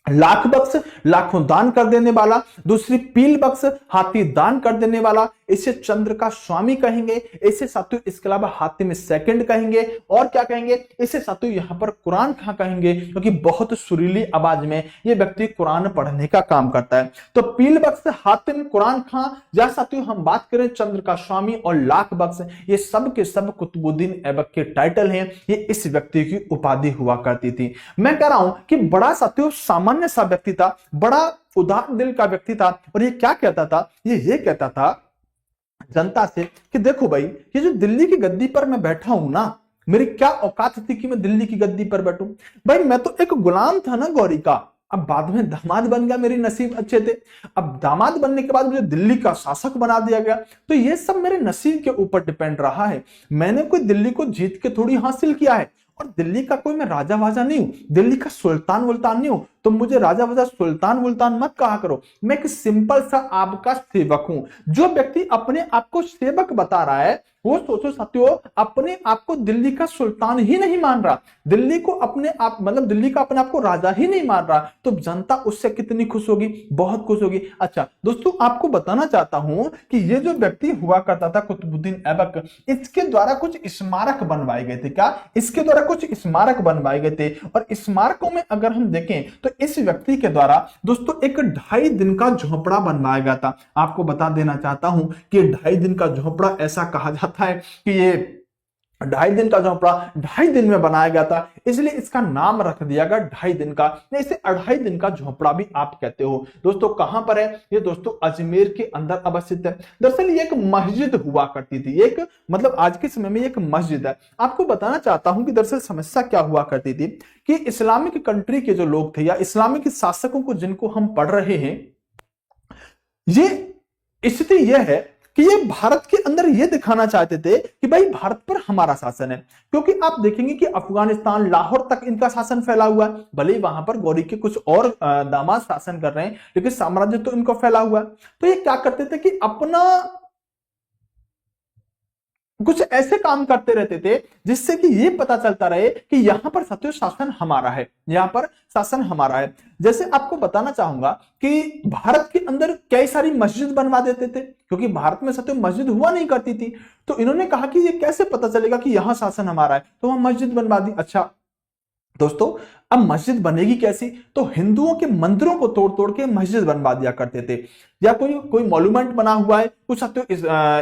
A: लाख बख्श लाखों दान कर देने वाला, दूसरी पील बख्श हाथी दान कर देने वाला, इसे चंद्र का स्वामी कहेंगे, इसे साथियों इसके अलावा हातिम सेकंड कहेंगे, और क्या कहेंगे, इसे साथियों यहां पर कुरान खां कहेंगे, क्योंकि बहुत सुरीली आवाज में ये व्यक्ति कुरान पढ़ने का काम करता है। तो पील बख्श, हातिम, कुरान खां, या साथियों हम बात करें चंद्र का स्वामी और लाख बख्श, ये सब के सब कुतुबुद्दीन ऐबक के टाइटल हैं, ये इस व्यक्ति की उपाधि हुआ करती थी। मैं कह रहा हूं कि बड़ा साथियों सामान्य सा व्यक्ति था, बड़ा उदार दिल का व्यक्ति था, और ये क्या कहता था, ये कहता था जनता से कि देखो भाई, ये जो दिल्ली की गद्दी पर मैं बैठा हूं ना, मेरी क्या औकात थी कि मैं दिल्ली की गद्दी पर बैठूं। भाई मैं तो एक गुलाम था ना गौरी का, अब बाद में दामाद बन गया, मेरे नसीब अच्छे थे, अब दामाद बनने के बाद मुझे दिल्ली का शासक बना दिया गया, तो ये सब मेरे नसीब के ऊपर डिपेंड रहा है। मैंने कोई दिल्ली को जीत के थोड़ी हासिल किया है, और दिल्ली का कोई मैं राजा वाजा नहीं हूं, दिल्ली का सुल्तान वुल्तान नहीं हूं, तो मुझे राजा वाजा सुल्तान वुल्तान मत कहा करो। मैं एक सिंपल सा आपका सेवक हूं। जो व्यक्ति अपने आप को सेवक बता रहा है, वो सोचो साथियों अपने आप को दिल्ली का सुल्तान ही नहीं मान रहा, दिल्ली को अपने आप मतलब दिल्ली का अपने आप को राजा ही नहीं मान रहा, तो जनता उससे कितनी खुश होगी, बहुत खुश होगी। अच्छा दोस्तों, आपको बताना चाहता हूं कि ये जो व्यक्ति हुआ करता था कुतुबुद्दीन ऐबक, इसके द्वारा कुछ स्मारक बनवाए गए थे। क्या इसके द्वारा कुछ स्मारक बनवाए गए थे? और स्मारकों में अगर हम देखें तो इस व्यक्ति के द्वारा दोस्तों एक 2.5 दिन का झोपड़ा बनवाया गया था। आपको बता देना चाहता हूं कि 2.5 दिन का झोपड़ा ऐसा कहा जाता है कि ये 2.5 दिन का झोपड़ा 2.5 दिन में बनाया गया था, इसलिए इसका नाम रख दिया गया 2.5 दिन का। इसे 2.5 दिन का झोपड़ा भी आप कहते हो। दोस्तों कहां पर है ये? दोस्तों अजमेर के अंदर अवस्थित है। दरअसल ये एक मस्जिद हुआ करती थी, एक मतलब आज के समय में एक मस्जिद है। आपको बताना चाहता हूं कि दरअसल समस्या क्या हुआ करती थी कि इस्लामिक कंट्री के जो लोग थे या इस्लामिक शासकों को जिनको हम पढ़ रहे हैं, ये स्थिति यह है कि ये भारत के अंदर ये दिखाना चाहते थे कि भाई भारत पर हमारा शासन है, क्योंकि आप देखेंगे कि अफगानिस्तान लाहौर तक इनका शासन फैला हुआ है। भले ही वहां पर गौरी के कुछ और दामाद शासन कर रहे हैं, लेकिन साम्राज्य तो इनको फैला हुआ है। तो ये क्या करते थे कि अपना कुछ ऐसे काम करते रहते थे जिससे कि ये पता चलता रहे कि यहां पर सत्य शासन हमारा है, यहां पर शासन हमारा है। जैसे आपको बताना चाहूंगा कि भारत के अंदर कई सारी मस्जिद बनवा देते थे, क्योंकि भारत में सत्य मस्जिद हुआ नहीं करती थी। तो इन्होंने कहा कि ये कैसे पता चलेगा कि यहां शासन हमारा है, तो वहां मस्जिद बनवा दी। अच्छा दोस्तों, अब मस्जिद बनेगी कैसी? तो हिंदुओं के मंदिरों को तोड़ तोड़ के मस्जिद बनवा दिया करते थे, या कोई कोई मॉन्यूमेंट बना हुआ है, कुछ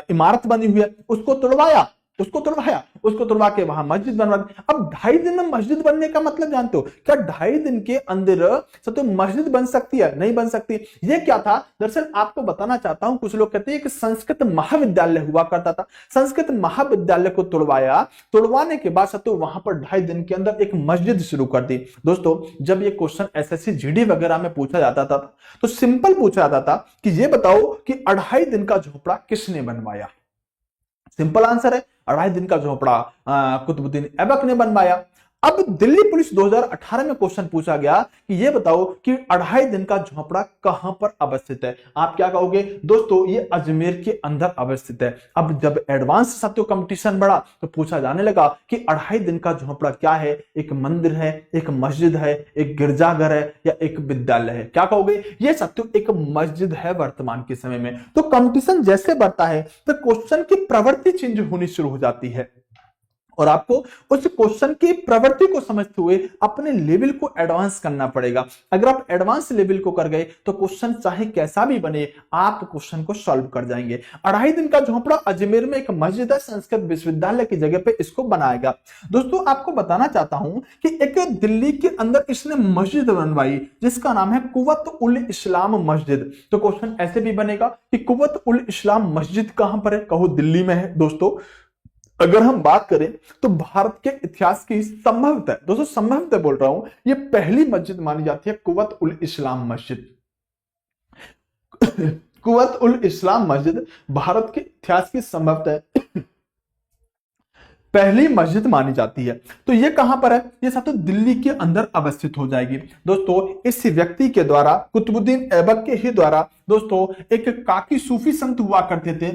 A: इमारत बनी हुई है, उसको तोड़वाया, उसको तोड़वा के वहां मस्जिद बनवा दी। अब 2.5 दिन में मस्जिद बनने का मतलब जानते हो क्या? 2.5 दिन के अंदर तो मस्जिद बन सकती है? नहीं बन सकती। ये क्या था? दरअसल आपको बताना चाहता हूं, कुछ लोग कहते हैं कि संस्कृत महाविद्यालय हुआ करता था, संस्कृत महाविद्यालय को तोड़वाया, तोड़वाने के बाद तो वहां पर 2.5 दिन के अंदर एक मस्जिद शुरू कर दी। दोस्तों जब ये क्वेश्चन एसएससी जीडी वगैरह में पूछा जाता था तो सिंपल पूछा जाता था कि ये बताओ कि 2.5 दिन का झोपड़ा किसने बनवाया? सिंपल आंसर है 2.5 दिन का झोपड़ा कुतुबुद्दीन ऐबक ने बनवाया। अब दिल्ली पुलिस 2018 में क्वेश्चन पूछा गया कि ये बताओ कि 2.5 दिन का झोपड़ा कहां पर अवस्थित है? आप क्या कहोगे? दोस्तों ये अजमेर के अंदर अवस्थित है। अब जब एडवांस सत्यो कंपटीशन बढ़ा तो पूछा जाने लगा कि 2.5 दिन का झोपड़ा क्या है? एक मंदिर है, एक मस्जिद है, एक गिरजाघर है, या एक विद्यालय है? क्या कहोगे? ये सत्यो एक मस्जिद है वर्तमान के समय में। तो कंपटीशन जैसे बढ़ता है तो क्वेश्चन की प्रवृत्ति चेंज होनी शुरू हो जाती है, और आपको उस क्वेश्चन की प्रवृत्ति को समझते हुए अपने लेवल को एडवांस करना पड़ेगा। अगर आप एडवांस लेवल को कर गए तो क्वेश्चन चाहे कैसा भी बने आप क्वेश्चन को सॉल्व कर जाएंगे। 2.5 दिन का झोपड़ा अजमेर में एक मस्जिद है, संस्कृत विश्वविद्यालय की जगह पे इसको बनाएगा। दोस्तों आपको बताना चाहता हूं कि एक दिल्ली के अंदर इसने मस्जिद बनवाई जिसका नाम है कुव्वत उल इस्लाम मस्जिद। तो क्वेश्चन ऐसे भी बनेगा कि कुव्वत उल इस्लाम मस्जिद कहां पर है? कहो दिल्ली में है। दोस्तों अगर हम बात करें तो भारत के इतिहास की संभवतः, दोस्तों संभवतः बोल रहा हूं, ये पहली मस्जिद मानी जाती है कुव्वत उल इस्लाम मस्जिद। कुव्वत उल इस्लाम मस्जिद भारत के इतिहास की संभवतः पहली मस्जिद मानी जाती है। तो ये कहां पर है? ये सब तो दिल्ली के अंदर अवस्थित हो जाएगी। दोस्तों इस व्यक्ति के द्वारा, कुतुबुद्दीन ऐबक के ही द्वारा दोस्तों एक काकी सूफी संत हुआ करते थे,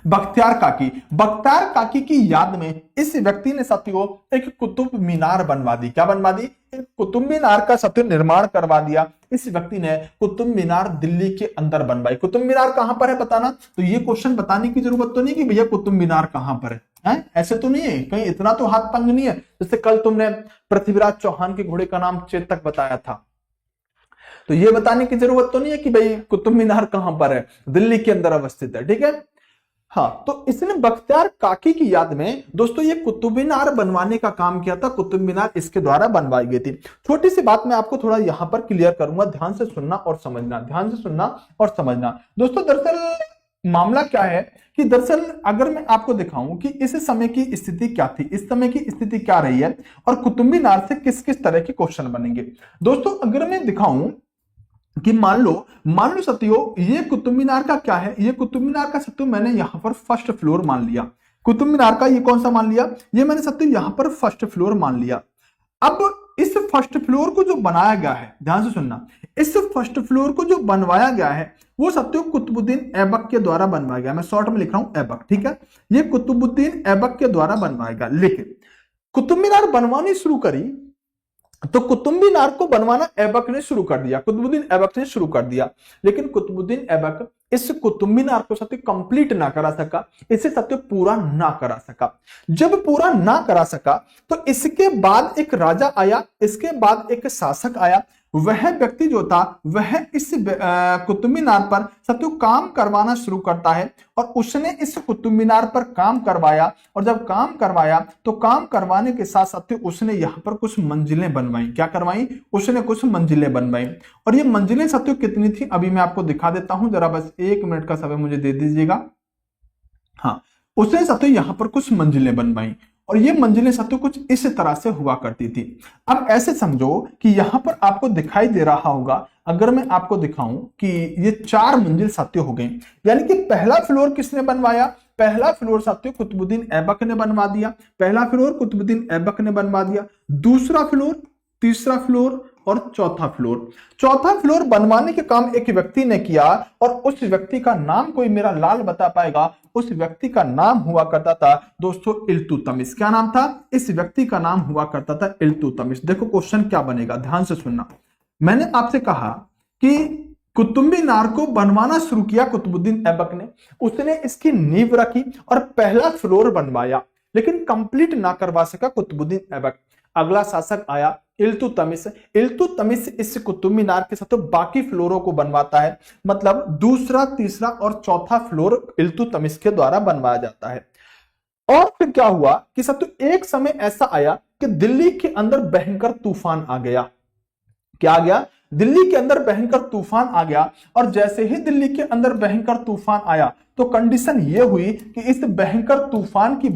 A: बख्तियार काकी। बख्तियार काकी की याद में इस व्यक्ति ने साथियों एक कुतुब मीनार बनवा दी। क्या बनवा दी? एक कुतुब मीनार का साथियों निर्माण करवा दिया। इस व्यक्ति ने कुतुब मीनार दिल्ली के अंदर बनवाई। कुतुब मीनार कहां पर है बताना। तो ये क्वेश्चन बताने की जरूरत तो नहीं कि भैया कुतुब मीनार कहां पर है, ऐसे तो नहीं है, कहीं इतना तो हाथ तंग नहीं है। जैसे कल तुमने पृथ्वीराज चौहान के घोड़े का नाम चेतक बताया था, तो ये बताने की जरूरत तो नहीं है कि भाई कुतुब मीनार कहां पर है, दिल्ली के अंदर अवस्थित है। ठीक है, हाँ, तो इसने बख्तियार काकी की याद में दोस्तों ये कुतुब मीनार बनवाने का काम किया था। कुतुब मीनार इसके द्वारा बनवाई गई थी। छोटी सी बात मैं आपको थोड़ा यहां पर क्लियर करूंगा, ध्यान से सुनना और समझना, ध्यान से सुनना और समझना। दोस्तों दरअसल मामला क्या है कि दरअसल अगर मैं आपको दिखाऊं कि इस समय की स्थिति क्या थी, इस समय की स्थिति क्या रही है और कुतुब मीनार से किस किस तरह के क्वेश्चन बनेंगे। दोस्तों अगर मैं दिखाऊं कि मान लो सत्यो ये कुतुब मीनार का क्या है, ये कुतुब मीनार का सत्यो मैंने यहां पर फर्स्ट फ्लोर मान लिया। कुतुब मीनार का ये कौन सा मान लिया, ये मैंने सत्यो यहां पर फर्स्ट फ्लोर मान लिया। अब इस फर्स्ट फ्लोर को जो बनाया गया है, ध्यान से सुनना, इस फर्स्ट फ्लोर को जो बनवाया गया है वो सत्यो कुतुबुद्दीन ऐबक के द्वारा बनवाया गया। मैं शॉर्ट में लिख रहा हूं ऐबक। ठीक है, ये कुतुबुद्दीन ऐबक के द्वारा बनवाया गया। लेकिन कुतुब मीनार बनवानी शुरू करी तो कुतुब मीनार को बनवाना ऐबक ने शुरू कर दिया, कुतुबुद्दीन ऐबक ने शुरू कर दिया। लेकिन कुतुबुद्दीन ऐबक इस कुतुब मीनार को सत्य कंप्लीट ना करा सका, इसे सत्य पूरा ना करा सका। जब पूरा ना करा सका तो इसके बाद एक राजा आया, इसके बाद एक शासक आया। वह व्यक्ति जो था वह इस कुतुब मीनार पर सत्य काम करवाना शुरू करता है और उसने इस कुतुब मीनार पर काम करवाया। और जब काम करवाया तो काम करवाने के साथ साथ उसने यहाँ पर कुछ मंजिलें बनवाई। क्या करवाई? उसने कुछ मंजिलें बनवाई। और ये मंजिलें सत्य कितनी थी अभी मैं आपको दिखा देता हूं, जरा बस 1 मिनट का समय मुझे दे दीजिएगा। हाँ, उसने सत्य यहाँ पर कुछ मंजिलें बनवाई और ये मंजिलें सत्य कुछ इस तरह से हुआ करती थी। अब ऐसे समझो कि यहां पर आपको दिखाई दे रहा होगा, अगर मैं आपको दिखाऊं कि ये 4 मंजिल सत्य हो गए, यानी कि पहला फ्लोर किसने बनवाया? पहला फ्लोर सत्य कुतुबुद्दीन ऐबक ने बनवा दिया। पहला फ्लोर कुतुबुद्दीन ऐबक ने बनवा दिया। दूसरा फ्लोर, तीसरा फ्लोर और चौथा फ्लोर। चौथा फ्लोर बनवाने के काम एक व्यक्ति ने किया और उस व्यक्ति का नाम कोई मेरा लाल बता पाएगा? उस व्यक्ति का नाम हुआ करता था दोस्तों इल्तुतमिश। क्या नाम था? इस व्यक्ति का नाम हुआ करता था इल्तुतमिश। देखो क्वेश्चन क्या बनेगा, ध्यान से सुनना। मैंने आपसे कहा कि कुतुब मीनार को बनवाना शुरू किया कुतुबुद्दीन ऐबक ने, उसने इसकी नींव रखी और पहला फ्लोर बनवाया, लेकिन कंप्लीट ना करवा सका कुतुबुद्दीन ऐबक। अगला शासक आया इल्तुतमिश। इल्तुतमिश इस कुतुब मीनार के साथ तो बाकी फ्लोरों को बनवाता है, मतलब दूसरा, तीसरा और चौथा फ्लोर इल्तुतमिश के द्वारा बनवाया जाता है। और फिर क्या हुआ कि साथियों एक समय ऐसा आया कि दिल्ली के अंदर भयंकर तूफान आ गया। क्या आ गया? दिल्ली के अंदर भयंकर तूफान आ गया। और जैसे ही दिल्ली के अंदर भयंकर तूफान आया तो कंडीशन यह हुई कि इस भयंकर तूफान की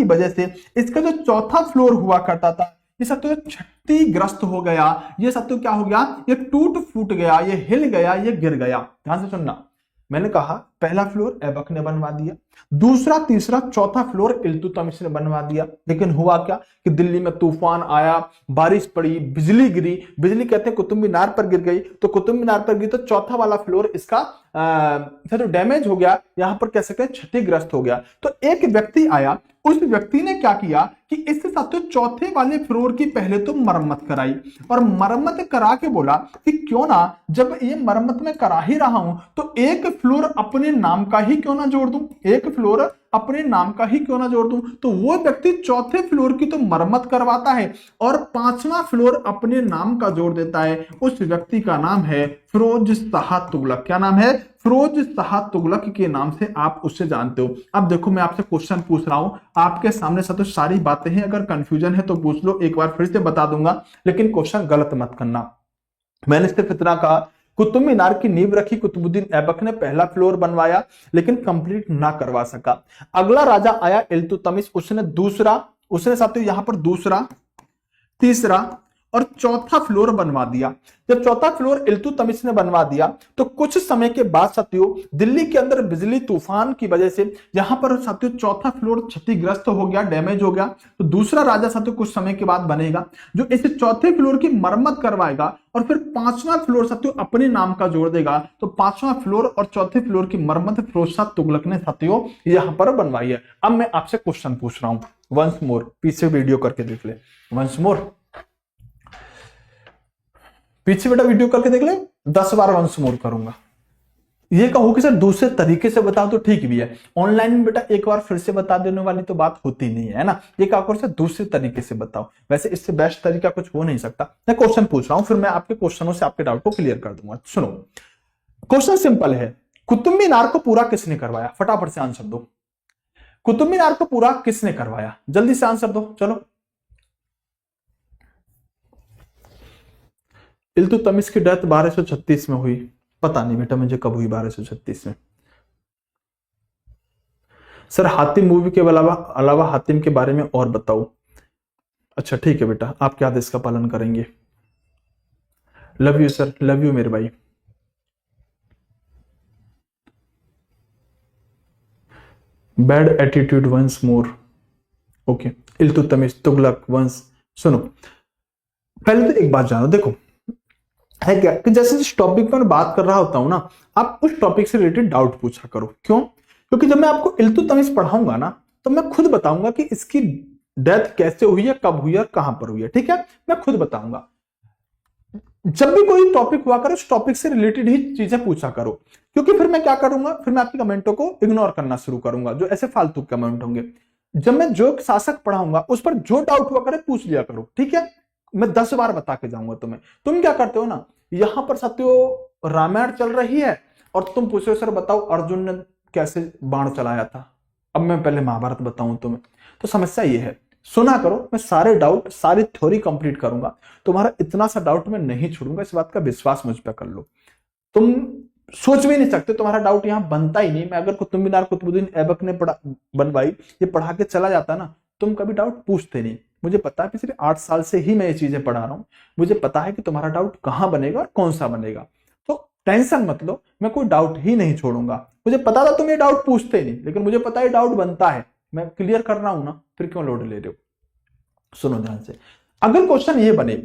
A: वजह से इसका जो चौथा फ्लोर हुआ करता था ये सब तो क्षतिग्रस्त हो गया। ये सब तो क्या हो गया? ये टूट फूट गया, ये हिल गया, ये गिर गया। ध्यान से सुनना, मैंने कहा पहला फ्लोर ऐबक ने बनवा दिया, दूसरा, तीसरा, चौथा फ्लोर इल्तुतमिश ने बनवा दिया। लेकिन हुआ क्या कि दिल्ली में तूफान आया, बारिश पड़ी, बिजली गिरी। बिजली कहते हैं कुतुब मीनार पर गिर गई, तो कुतुब मीनार पर गिरी तो चौथा वाला फ्लोर इसका तो डैमेज हो गया, यहां पर कह सकते हैं क्षतिग्रस्त हो गया। तो एक व्यक्ति आया, उस व्यक्ति ने क्या किया कि इसके साथ तो चौथे वाले फ्लोर की पहले तो मरम्मत कराई और मरम्मत करा के बोला कि क्यों ना जब ये मरम्मत में करा ही रहा हूं तो एक फ्लोर अपने नाम का ही क्यों ना जोड़ दूं, एक फ्लोर अपने नाम का ही क्यों ना जोड़ दूं। तो वो व्यक्ति चौथे फ्लोर की तो मरम्मत करवाता है और 5वां फ्लोर अपने नाम का जोड़ देता है। उस व्यक्ति का नाम है फिरोज शाह तुगलक। क्या नाम है? फिरोज शाह तुगलक के नाम से आप उससे जानते हो। अब देखो मैं आपसे क्वेश्चन पूछ रहा हूं, आपके सामने सब तो सारी बातें हैं, अगर कंफ्यूजन है तो पूछ लो, एक बार फिर से बता दूंगा, लेकिन क्वेश्चन गलत मत करना। मैंने सिर्फ इतना कहा कुतुब मीनार की नींव रखी कुतुबुद्दीन ऐबक ने, पहला फ्लोर बनवाया लेकिन कंप्लीट ना करवा सका। अगला राजा आया इल्तुतमिश, उसने साथियों यहां पर दूसरा, तीसरा और चौथा फ्लोर बनवा दिया। जब चौथा फ्लोर इल्तुतमिश ने बनवा दिया तो कुछ समय के बाद साथियों दिल्ली के अंदर बिजली तूफान की वजह से यहां पर साथियों चौथा फ्लोर क्षतिग्रस्त हो गया, डैमेज हो गया। तो दूसरा राजा साथियों कुछ समय के बाद बनेगा जो इस चौथे फ्लोर की मरम्मत करवाएगा और फिर पांचवा फ्लोर साथियों अपने नाम का जोड़ देगा। तो पांचवा फ्लोर और चौथे फ्लोर की मरम्मत फिरोज शाह तुगलक ने साथियों यहां पर बनवाई है। अब मैं आपसे क्वेश्चन पूछ रहा हूं, वंस मोर, पीछे वीडियो करके देख ले, वंस मोर, पीछे बेटा वीडियो करके देख ले, 10 बार वंस मोर करूंगा। ये कहो कि सर दूसरे तरीके से बताओ तो ठीक भी है, ऑनलाइन में बेटा एक बार फिर से बता देने वाली तो बात होती नहीं है ना। ये कहो सर दूसरे तरीके से बताओ, वैसे इससे बेस्ट तरीका कुछ हो नहीं सकता। मैं क्वेश्चन पूछ रहा हूं, फिर मैं आपके क्वेश्चनों से आपके डाउट को क्लियर कर दूंगा। सुनो, क्वेश्चन सिंपल है, कुतुब मीनार को पूरा किसने करवाया? फटाफट से आंसर दो। कुतुब मीनार को पूरा किसने करवाया? जल्दी से आंसर दो, चलो। इल्तुतमिश की डेथ 1236 में हुई। पता नहीं बेटा मुझे कब हुई 1236 में। सर हातिम मूवी के अलावा हातिम के बारे में और बताओ। अच्छा ठीक है बेटा, आपके आदेश का पालन करेंगे। Love you sir, love you मेरे भाई। Bad attitude once more, okay. Iltutmish Tughlaq once, सुनो पहले तो एक बात जानो, देखो है क्या कि जैसे जिस टॉपिक पर मैं बात कर रहा होता हूं ना, आप उस टॉपिक से रिलेटेड डाउट पूछा करो। क्यों? क्योंकि जब मैं आपको इल्तुतमिश पढ़ाऊंगा ना तो मैं खुद बताऊंगा कि इसकी डेथ कैसे हुई है, कब हुई है, कहां पर हुई है, ठीक है, मैं खुद बताऊंगा। जब भी कोई टॉपिक हुआ करे उस टॉपिक से रिलेटेड ही चीजें पूछा करो, क्योंकि फिर मैं क्या करूंगा, फिर मैं आपकी कमेंटों को इग्नोर करना शुरू करूंगा जो ऐसे फालतू कमेंट होंगे। जब मैं जो शासक पढ़ाऊंगा उस पर जो डाउट हुआ करे पूछ लिया करो, ठीक है। मैं 10 बार बता के जाऊंगा तुम्हें। तुम क्या करते हो ना, यहां पर साथियों रामायण चल रही है और तुम पूछो सर बताओ अर्जुन ने कैसे बाण चलाया था, अब मैं पहले महाभारत बताऊं तुम्हें। तो समस्या ये है, सुना करो, मैं सारे डाउट सारी थ्योरी कंप्लीट करूंगा, तुम्हारा इतना सा डाउट मैं नहीं छोड़ूंगा, इस बात का विश्वास मुझ पर कर लो। तुम सोच भी नहीं सकते, तुम्हारा डाउट यहां बनता ही नहीं। मैं अगर कुतुब मीनार कुतुबुद्दीन ऐबक ने बनवाई ये पढ़ा के चला जाता ना, तुम कभी डाउट पूछते नहीं। मुझे पता है पिछले 8 साल से ही मैं ये चीजें पढ़ा रहा हूं, मुझे पता है कि तुम्हारा डाउट कहां बनेगा और कौन सा बनेगा। तो टेंशन मत लो, मैं कोई डाउट ही नहीं छोड़ूंगा। मुझे पता था तुम ये डाउट पूछते नहीं, लेकिन मुझे पता है डाउट बनता है, मैं क्लियर कर रहा हूं ना, फिर क्यों लोड ले रहे हो। सुनो ध्यान से, अगर क्वेश्चन ये बने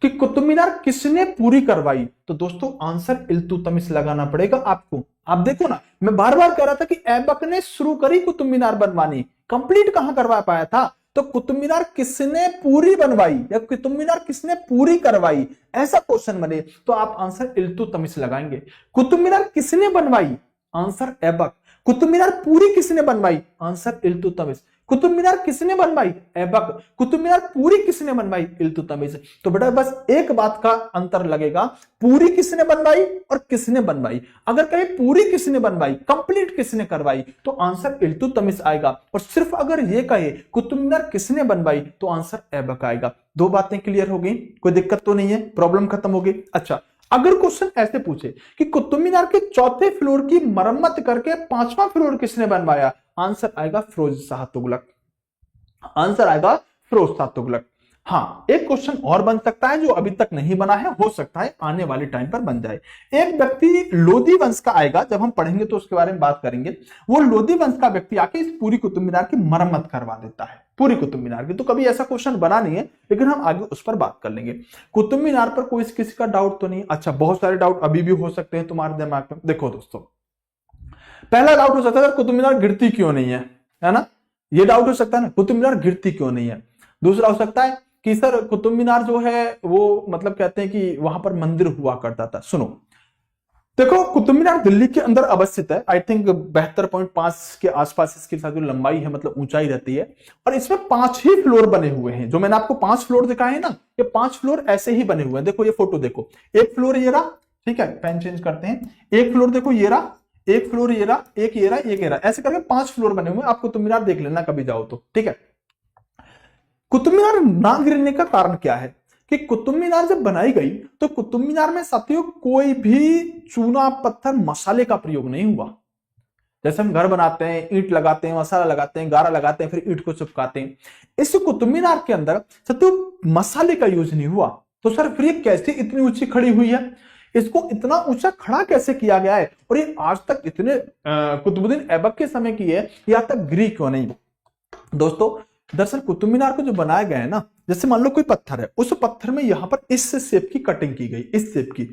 A: कि कुतुब मीनार किसने पूरी करवाई, तो दोस्तों आंसर इल्तुतमिश लगाना पड़ेगा आपको। आप देखो ना, मैं बार बार कह रहा था कि ऐबक ने शुरू करी कुतुब मीनार बनवानी, कंप्लीट कहां करवा पाया था। तो कुतुब मीनार किसने पूरी बनवाई या कुतुब मीनार किसने पूरी करवाई, ऐसा क्वेश्चन बने तो आप आंसर इल्तुतमिश लगाएंगे। कुतुब मीनार किसने बनवाई, आंसर ऐबक। कुतुब मीनार पूरी किसने बनवाई, आंसर इल्तुतमिश। कुतुब मीनार किसने बनवाई, ऐबक। कुतुब मीनार पूरी किसने बनवाई, इल्तुतमिश। तो बेटा बस एक बात का अंतर लगेगा, पूरी किसने बनवाई और किसने बनवाई। अगर कहे पूरी किसने बनवाई, कंप्लीट किसने करवाई, तो आंसर इल्तुतमिश आएगा। और सिर्फ अगर ये कहे कुतुब मीनार किसने बनवाई तो आंसर ऐबक आएगा। दो बातें क्लियर हो गई, कोई दिक्कत तो नहीं है, प्रॉब्लम खत्म हो गई। अच्छा, अगर क्वेश्चन ऐसे पूछे कि कुतुब मीनार के चौथे फ्लोर की मरम्मत करके पांचवा फ्लोर किसने बनवाया, आंसर आएगा फिरोज शाह तुगलक, आंसर आएगा फिरोज शाह तुगलक। हाँ, एक क्वेश्चन और बन सकता है जो अभी तक नहीं बना है, हो सकता है आने वाले टाइम पर बन जाए। एक व्यक्ति लोधी वंश का आएगा, जब हम पढ़ेंगे तो उसके बारे में बात करेंगे। वो लोधी वंश का व्यक्ति आके इस पूरी कुतुब मीनार की मरम्मत करवा देता है, पूरी कुतुब मीनार की। तो कभी ऐसा क्वेश्चन बना नहीं है, लेकिन हम आगे उस पर बात कर लेंगे। कुतुब मीनार पर कोई किसी का डाउट तो नहीं? अच्छा, बहुत सारे डाउट अभी भी हो सकते हैं तुम्हारे दिमाग में। देखो दोस्तों, पहला डाउट हो सकता है कुतुब मीनार गिरती क्यों नहीं है ना, ये डाउट हो सकता है ना, कुतुब मीनार गिरती क्यों नहीं है। दूसरा हो सकता है कि सर कुतुब मीनार जो है वो मतलब कहते हैं कि वहां पर मंदिर हुआ करता था। सुनो देखो, कुतुब मीनार दिल्ली के अंदर अवस्थित है, आई थिंक 72.5 के आसपास इसकी जो लंबाई है, मतलब ऊंचाई रहती है। और इसमें 5 ही फ्लोर बने हुए हैं, जो मैंने आपको 5 फ्लोर दिखाए हैं ना, ये 5 फ्लोर ऐसे ही बने हुए हैं। देखो ये फोटो देखो, एक फ्लोर ये रहा, ठीक है, पेन चेंज करते हैं, एक फ्लोर देखो ये रहा, एक फ्लोर ये रहा, एक ये रहा, एक ये रहा, ऐसे करके 5 फ्लोर बने हुए हैं। आप कुतुब मीनार देख लेना कभी जाओ तो, ठीक है। कुतुब मीनार ना गिरने का कारण क्या है कि कुतुब मीनार जब बनाई गई तो कुतुब मीनार में साथियों कोई भी चूना पत्थर मसाले का प्रयोग नहीं हुआ। जैसे हम घर बनाते हैं, ईंट लगाते हैं, मसाला लगाते हैं, गारा लगाते हैं, फिर ईंट को चिपकाते हैं। इस कुतुब मीनार के अंदर साथियों मसाले का यूज नहीं हुआ। तो सर फिर ये कैसे इतनी ऊंची खड़ी हुई है, इसको इतना ऊंचा खड़ा कैसे किया गया है, और ये आज तक इतने कुतुबुद्दीन ऐबक के समय की है, या तक गिरी क्यों नहीं। दोस्तों दरअसल कुतुब मीनार को जो बनाया गया है ना, जैसे मान लो कोई पत्थर है, उस पत्थर में यहां पर इस शेप की कटिंग की गई, इस शेप की,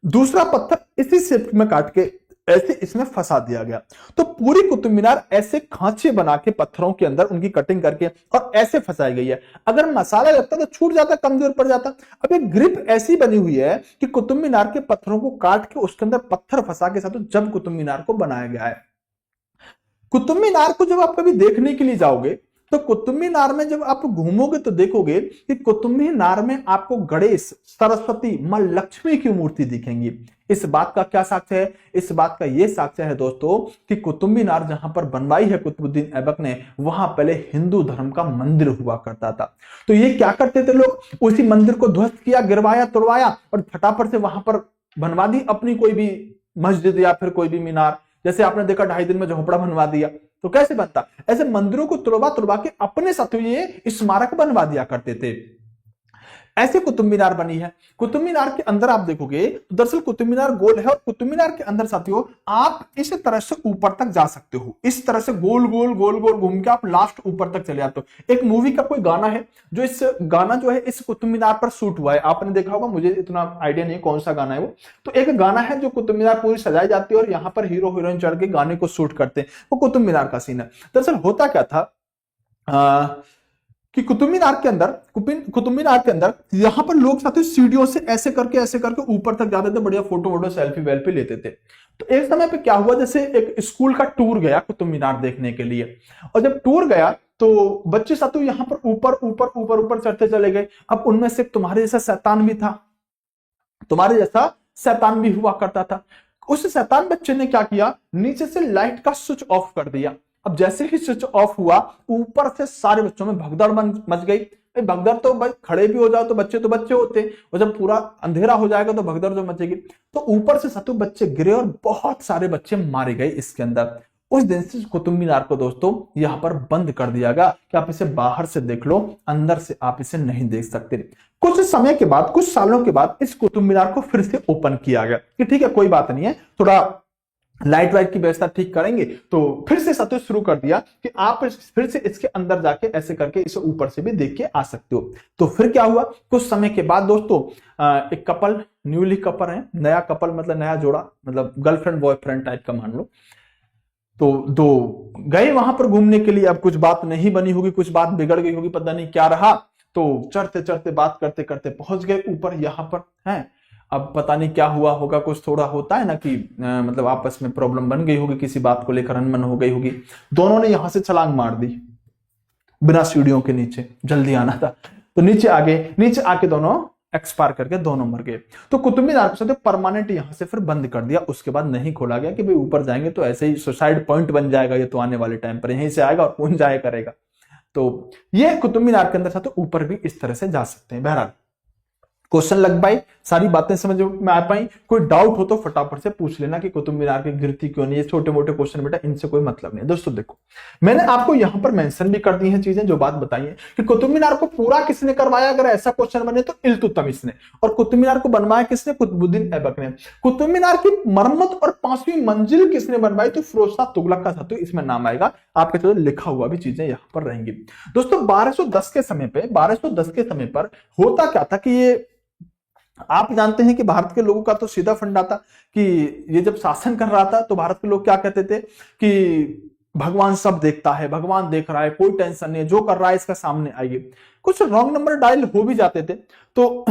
A: दूसरा पत्थर इसी शेप में काट के ऐसे इसमें फंसा दिया गया। तो पूरी कुतुब मीनार ऐसे खांचे बना के पत्थरों के अंदर उनकी कटिंग करके और ऐसे फंसाई गई है। अगर मसाला लगता तो छूट जाता, कमजोर पड़ जाता। अब ये ग्रिप ऐसी बनी हुई है कि कुतुब मीनार के पत्थरों को काट के उसके अंदर पत्थर फंसा के साथ जब कुतुब मीनार को बनाया गया है। कुतुब मीनार को जब आप कभी देखने के लिए जाओगे तो कुतुब मीनार में जब आप घूमोगे तो देखोगे कि कुतुब मीनार में आपको गणेश, सरस्वती, मां लक्ष्मी की मूर्ति दिखेंगी। इस बात का क्या साक्ष्य है? इस बात का यह साक्ष्य है दोस्तों कि कुतुब मीनार जहां पर बनवाई है कुतुबुद्दीन ऐबक ने, वहां पहले हिंदू धर्म का मंदिर हुआ करता था। तो ये क्या करते थे लोग, उसी मंदिर को ध्वस्त किया, गिरवाया, तोड़वाया और फटाफट से वहां पर बनवा दी अपनी कोई भी मस्जिद या फिर कोई भी मीनार। जैसे आपने देखा 2.5 दिन में झोपड़ा बनवा दिया, तो कैसे बनता? ऐसे मंदिरों को तुड़वा तुड़वा के अपने साथ ये स्मारक बनवा दिया करते थे। ऐसे कुतुब मीनार बनी है। कुतुब मीनार के अंदर आप देखोगे तो दरअसल कुतुब मीनार गोल है, और कुतुब मीनार के अंदर साथियों आप इस तरह से ऊपर तक जा सकते हो, इस तरह से गोल गोल गोल गोल घूम के आप लास्ट ऊपर तक चले जाते हो। एक मूवी का कोई गाना है जो इस गाना जो है इस कुतुब मीनार पर शूट हुआ है, आपने देखा होगा, मुझे इतना आइडिया नहीं कौन सा गाना है वो। तो एक गाना है जो कुतुब मीनार पूरी सजाई जाती है और यहाँ पर हीरो हीरोइन चढ़ के गाने को शूट करते हैं, वो कुतुब मीनार का सीन है। दरअसल होता क्या था कि कुतुब मीनार के अंदर यहां पर लोग साथियों सीढ़ियों से ऐसे करके ऊपर तक जाते थे, बढ़िया फोटो वोटो सेल्फी वेल्फी लेते थे। तो एक समय पे क्या हुआ, जैसे एक स्कूल का टूर गया कुतुब मीनार देखने के लिए, और जब टूर गया तो बच्चे साथियों यहां पर ऊपर ऊपर ऊपर ऊपर चढ़ते चले गए। अब उनमें से तुम्हारे जैसा शैतान भी था, तुम्हारे जैसा शैतान भी हुआ करता था। उस शैतान बच्चे ने क्या किया, नीचे से लाइट का स्विच ऑफ कर दिया। अब जैसे ही स्विच ऑफ हुआ, ऊपर से सारे बच्चों में भगदड़ मच गई। भगदड़ तो भाई खड़े भी हो जाओ तो बच्चे होते, और जब पूरा अंधेरा हो जाएगा तो भगदड़ जो मचेगी। तो ऊपर से सत्तू बच्चे गिरे और बहुत सारे बच्चे मारे गए इसके अंदर। उस दिन से कुतुब मीनार को दोस्तों यहां पर बंद कर दिया गया कि आप इसे बाहर से देख लो, अंदर से आप इसे नहीं देख सकते। कुछ समय के बाद, कुछ सालों के बाद इस कुतुब मीनार को फिर से ओपन किया गया कि ठीक है कोई बात नहीं है, थोड़ा लाइट वाइट की व्यवस्था ठीक करेंगे। तो फिर से सत्य शुरू कर दिया कि आप फिर से इसके अंदर जाके ऐसे करके इसे ऊपर से भी देख के आ सकते हो। तो फिर क्या हुआ, कुछ समय के बाद दोस्तों एक कपल, न्यूली कपल है, नया कपल मतलब नया जोड़ा, मतलब गर्लफ्रेंड बॉयफ्रेंड टाइप का मान लो, तो दो गए वहां पर घूमने के लिए। अब कुछ बात नहीं बनी होगी, कुछ बात बिगड़ गई होगी, पता नहीं क्या रहा। तो चढ़ते चढ़ते बात करते करते पहुंच गए ऊपर, यहां पर है। अब पता नहीं क्या हुआ होगा, कुछ थोड़ा होता है ना कि मतलब आपस में प्रॉब्लम बन गई होगी, किसी बात को लेकर अनबन हो गई होगी। दोनों ने यहां से छलांग मार दी बिना सीढ़ियों के नीचे, जल्दी आना था तो नीचे आके दोनों एक्सपायर करके दोनों मर गए। तो कुतुब मीनार को साथ परमानेंट यहां से फिर बंद कर दिया। उसके बाद नहीं खोला गया कि भाई ऊपर जाएंगे तो ऐसे ही सुसाइड पॉइंट बन जाएगा, ये तो आने वाले टाइम पर यहीं से आएगा और कौन जाया करेगा। तो ये कुतुब मीनार के अंदर साथ ऊपर भी इस तरह से जा सकते हैं। बहरहाल क्वेश्चन लग पाई, सारी बातें समझ में आ पाई। कोई डाउट हो तो फटाफट से पूछ लेना कि कुतुब मीनार की गिरती क्यों नहीं। ये छोटे मोटे क्वेश्चन बेटा, इनसे कोई मतलब नहीं। दोस्तों देखो, मैंने आपको यहां पर मेंशन भी कर दी है चीजें, जो बात बताई है कि कुतुब मीनार को पूरा किसने करवाया। अगर ऐसा क्वेश्चन बने तो इल्तुतमिश ने। और कुतुब मीनार को बनवाया किसने? कुतुबुद्दीन ऐबक ने। कुतुब मीनार की मरम्मत और 5वीं मंजिल किसने बनवाई? तो फिरोजशाह तुगलक का साथियों इसमें नाम आएगा। आपके तो लिखा हुआ भी चीजें यहां पर रहेंगी। दोस्तों 1210 के समय पर होता क्या था कि ये आप जानते हैं कि भारत के लोगों का तो सीधा फंडा था कि ये जब शासन कर रहा था तो भारत के लोग क्या कहते थे कि भगवान सब देखता है, भगवान देख रहा है, कोई टेंशन नहीं है, जो कर रहा है इसका सामने आइए। कुछ रॉन्ग नंबर डायल हो भी जाते थे। तो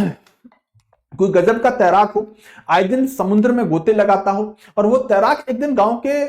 A: कोई गजब का तैराक हो, आए दिन समुद्र में गोते लगाता हो, और वो तैराक एक दिन गांव के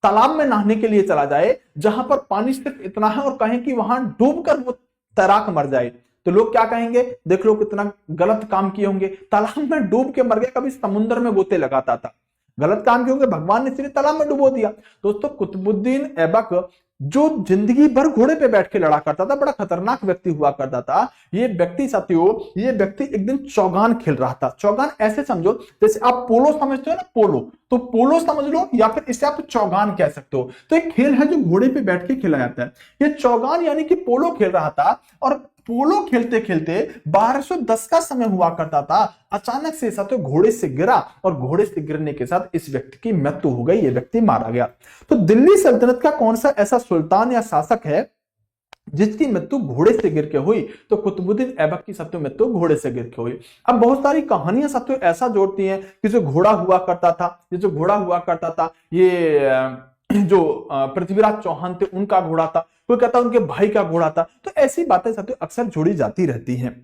A: तालाब में नहाने के लिए चला जाए जहां पर पानी सिर्फ इतना है, और कहें कि वहां डूबकर वो तैराक मर जाए, तो लोग क्या कहेंगे? देख लो कितना गलत काम किए होंगे, तालाब में डूब के मर गया, कभी समुद्र में गोते लगाता था। गलत काम किए होंगे, भगवान ने सिर्फ तालाब में डुबो दिया। दोस्तों कुतुबुद्दीन ऐबक जो जिंदगी भर घोड़े पे बैठ के लड़ा करता था, बड़ा खतरनाक व्यक्ति हुआ करता था। ये व्यक्ति साथियों, ये व्यक्ति एक दिन चौगान खेल रहा था। चौगान ऐसे समझो जैसे आप पोलो समझते हो ना, पोलो, तो पोलो समझ लो, या फिर इसे आप चौगान कह सकते हो। तो एक खेल है जो घोड़े पे बैठ के खेला जाता है। ये चौगान यानी कि पोलो खेल रहा था, और पोलो खेलते खेलते 1210 का समय हुआ करता था, अचानक से साथियों घोड़े से गिरा और घोड़े से गिरने के साथ इस व्यक्ति की मृत्यु हो गई, ये व्यक्ति मारा गया। तो दिल्ली सल्तनत का कौन सा ऐसा सुल्तान या शासक है जिसकी मृत्यु घोड़े से गिर के हुई? तो कुतुबुद्दीन ऐबक की साथियों मृत्यु घोड़े से गिर के हुई। अब बहुत सारी कहानियां साथियों ऐसा जोड़ती हैं कि जो घोड़ा हुआ करता था, ये जो घोड़ा हुआ करता था ये जो पृथ्वीराज चौहान थे उनका घोड़ा था, कोई कहता उनके भाई का घोड़ा था। तो ऐसी बातें साथियों अक्सर जोड़ी जाती रहती हैं।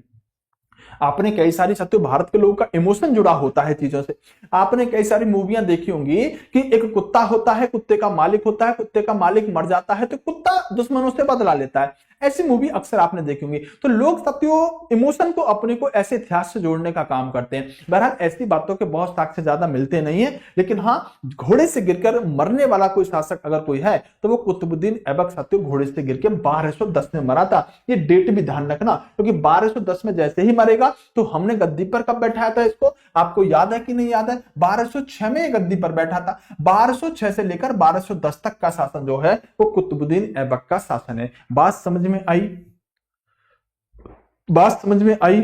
A: आपने कई सारी साथियों भारत के लोगों का इमोशन जुड़ा होता है चीजों से। आपने कई सारी मूवियां देखी होंगी कि एक कुत्ता होता है, कुत्ते का मालिक होता है, कुत्ते का मालिक मर जाता है तो कुत्ता दुश्मनों से बदला लेता है। ऐसी मूवी अक्सर आपने देखी होंगी। तो लोग साथियों इमोशन को अपने को ऐसे इतिहास से जोड़ने का काम करते हैं। बहरहाल ऐसी बातों के बहुत साक्ष्य ज्यादा मिलते नहीं है, लेकिन हाँ घोड़े से गिरकर मरने वाला कोई शासक अगर कोई है तो वो कुतुबुद्दीन ऐबक साथियों घोड़े से गिर के 1210 में मरा था। ये डेट भी ध्यान रखना, क्योंकि 1210 में जैसे ही मरेगा तो हमने गद्दी पर कब बैठाया था इसको, आपको याद है कि नहीं याद है? 1206 में गद्दी पर बैठा था। 1206 से लेकर 1210 तक का शासन जो है वो कुतुबुद्दीन ऐबक का शासन है। बात समझ में आई? बात समझ में आई?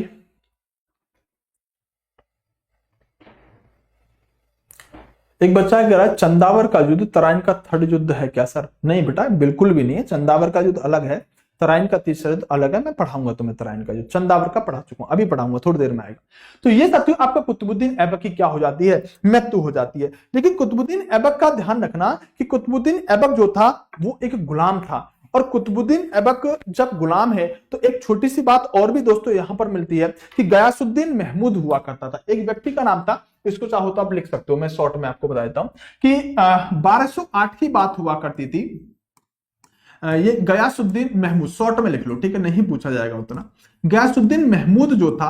A: एक बच्चा कह रहा है चंदावर का युद्ध तराइन का थर्ड युद्ध है क्या सर? नहीं बेटा बिल्कुल भी नहीं है। चंदावर का युद्ध अलग है, तराइन का तीसरा युद्ध अलग है। मैं पढ़ाऊंगा तुम्हें तराइन का युद्ध, चंदावर का पढ़ा चुका हूं, अभी पढ़ाऊंगा, थोड़ी देर में आएगा। तो ये साथियों आपका कुतुबुद्दीन ऐबक की क्या हो जाती है? मृत्यु हो जाती है। लेकिन कुतुबुद्दीन ऐबक का ध्यान रखना कि कुतुबुद्दीन ऐबक जो था वो एक गुलाम था, और कुतुबुद्दीन ऐबक जब गुलाम है तो एक छोटी सी बात और भी दोस्तों यहां पर मिलती है कि गयासुद्दीन महमूद हुआ करता था। एक व्यक्ति का नाम था, इसको चाहो तो आप लिख सकते हो, मैं शॉर्ट में आपको बता देता हूं कि 1208 की बात हुआ करती थी। ये गयासुद्दीन महमूद, शॉर्ट में लिख लो, ठीक है, नहीं पूछा जाएगा उतना। गयासुद्दीन महमूद जो था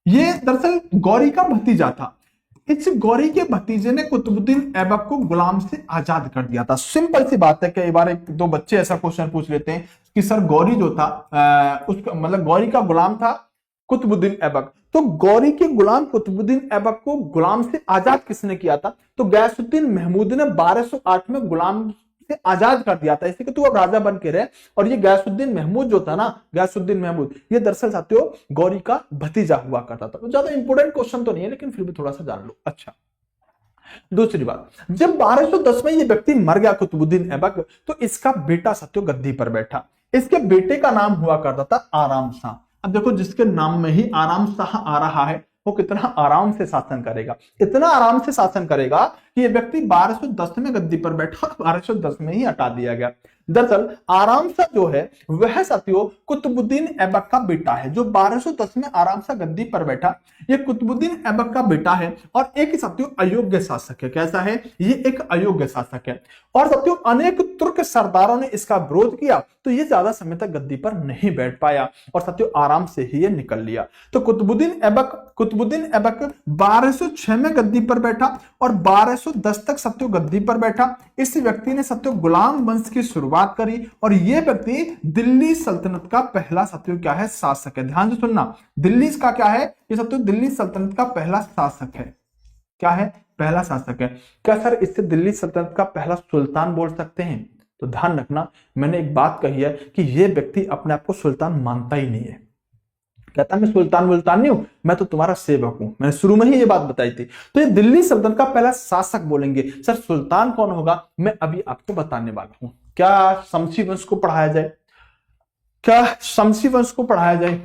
A: ये दरअसल गौरी का भतीजा था। इस गौरी के भतीजे ने कुतुबुद्दीन ऐबक को गुलाम से आजाद कर दिया था। सिंपल सी बात है। कई बार एक दो बच्चे ऐसा क्वेश्चन पूछ लेते हैं कि सर गौरी जो था उसका मतलब गौरी का गुलाम था कुतुबुद्दीन ऐबक, तो गौरी के गुलाम कुतुबुद्दीन ऐबक को गुलाम से आजाद किसने किया था? तो गयासुद्दीन महमूद ने 1208 में गुलाम से आजाद कर दिया था, इसलिए कि तू अब राजा बन के रहे। और ये गयासुद्दीन महमूद जो था ना, गयासुद्दीन महमूद, ये दरअसल साथियों गौरी का भतीजा हुआ करता था। तो ज्यादा इंपोर्टेंट क्वेश्चन तो नहीं है, लेकिन फिर भी थोड़ा सा जान लो। अच्छा, दूसरी बात, जब 1210 में ये व्यक्ति मर गया कुतुबुद्दीन ऐबक, तो इसका बेटा साथियों गद्दी पर बैठा। इसके बेटे का नाम हुआ करता था आराम शाह। अब देखो जिसके नाम में ही आराम शाह आ रहा है वो कितना आराम से शासन करेगा, इतना आराम से शासन करेगा कि ये व्यक्ति 1210 में गद्दी पर बैठा और 1210 में ही हटा दिया गया। दरअसल आराम शाह जो है वह साथियों कुतुबुद्दीन ऐबक का बेटा है। जो 1210 में आराम शाह गद्दी पर बैठा, ये कुतुबुद्दीन ऐबक का बेटा है और एक साथियों अयोग्य शासक है। कैसा है? ये एक अयोग्य शासक है। और साथियों अनेक तुर्क सरदारों ने इसका विरोध किया, तो ये ज्यादा समय तक गद्दी पर नहीं बैठ पाया और साथियों आराम से ही ये निकल लिया। तो कुतुबुद्दीन ऐबक 1206 में गद्दी पर बैठा और 1210 तक साथियों गद्दी पर बैठा। इस व्यक्ति ने साथियों गुलाम वंश की शुरुआत करी और यह व्यक्ति दिल्ली सल्तनत का पहला साथियों क्या है? शासक है। ध्यान से सुनना, दिल्ली का क्या है? ये साथियों दिल्ली सल्तनत का पहला शासक है। क्या है? पहला शासक है। क्या सर इससे दिल्ली सल्तनत का पहला सुल्तान बोल सकते हैं? तो ध्यान रखना, मैंने एक बात कही है कि यह व्यक्ति अपने आप को सुल्तान मानता ही नहीं है। कहता मैं सुल्तान मुल्तान नहीं हूं, मैं तो तुम्हारा सेवक हूं। मैंने शुरू में ही ये बात बताई थी। तो ये दिल्ली सल्तनत का पहला शासक बोलेंगे। सर सुल्तान कौन होगा? मैं अभी आपको बताने वाला हूं। क्या शमसी वंश को पढ़ाया जाए? क्या शमसी वंश को पढ़ाया जाए?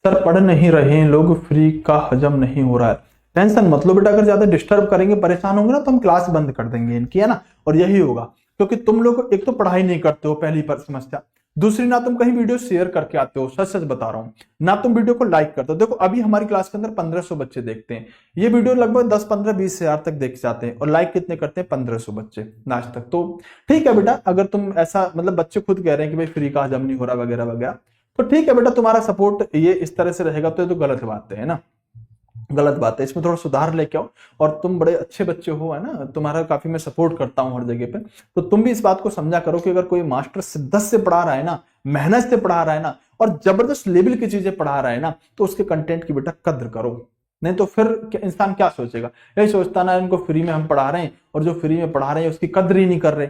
A: सर पढ़ नहीं रहे हैं लोग, फ्री का हजम नहीं हो रहा है। टेंशन मत लो बेटा, अगर ज्यादा डिस्टर्ब करेंगे परेशान होंगे ना तो हम क्लास बंद कर देंगे इनकी, है ना। और यही होगा क्योंकि तुम लोग एक तो पढ़ाई नहीं करते हो, पहली पर समस्या। दूसरी, ना तुम कहीं वीडियो शेयर करके आते हो, सच सच बता रहा हूं, ना तुम वीडियो को लाइक करते हो। देखो अभी हमारी क्लास के अंदर 1500 बच्चे देखते हैं, ये वीडियो लगभग 10, 15, 20 हजार तक देख जाते हैं और लाइक कितने करते हैं? 1500 बच्चे आज तक। तो ठीक है बेटा, अगर तुम ऐसा मतलब बच्चे खुद कह रहे हैं कि भाई फ्री का हजम नहीं हो रहा वगैरह वगैरह, तो ठीक है बेटा, तुम्हारा सपोर्ट ये इस तरह से रहेगा तो ये तो गलत बात है ना, गलत बात है। इसमें थोड़ा सुधार लेके आओ। और तुम बड़े अच्छे बच्चे हो, है ना, तुम्हारा काफी मैं सपोर्ट करता हूं हर जगह पे। तो तुम भी इस बात को समझा करो कि अगर कोई मास्टर शिद्दत से पढ़ा रहा है ना, मेहनत से पढ़ा रहा है ना, और जबरदस्त लेवल की चीजें पढ़ा रहा है ना, तो उसके कंटेंट की बेटा कद्र करो। नहीं तो फिर इंसान क्या सोचेगा, यही सोचता ना इनको फ्री में हम पढ़ा रहे हैं और जो फ्री में पढ़ा रहे हैं उसकी कद्र ही नहीं कर रहे।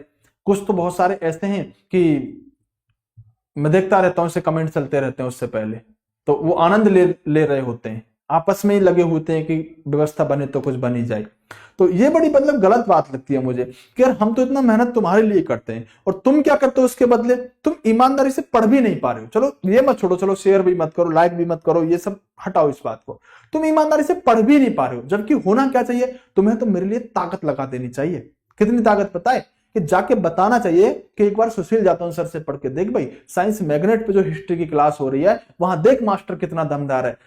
A: कुछ तो बहुत सारे ऐसे हैं कि मैं देखता रहता हूं, उससे कमेंट चलते रहते हैं उससे पहले, तो वो आनंद ले रहे होते हैं, आपस में ही लगे होते हैं कि व्यवस्था बने तो कुछ बन ही जाए। तो ये बड़ी मतलब गलत बात लगती है मुझे कि यार हम तो इतना मेहनत तुम्हारे लिए करते हैं और तुम क्या करते हो उसके बदले, तुम ईमानदारी से पढ़ भी नहीं पा रहे हो। चलो ये मत छोड़ो, चलो शेयर भी मत करो, लाइक भी मत करो, ये सब हटाओ इस बात को, तुम ईमानदारी से पढ़ भी नहीं पा रहे हो। जबकि होना क्या चाहिए, तुम्हें तो मेरे लिए ताकत लगा देनी चाहिए। कितनी ताकत पता है, कि जाके बताना चाहिए कि एक बार सुशील जाटव सर से पढ़ के देख भाई, साइंस मैग्नेट पे जो हिस्ट्री की क्लास हो रही है वहां देख मास्टर कितना दमदार है।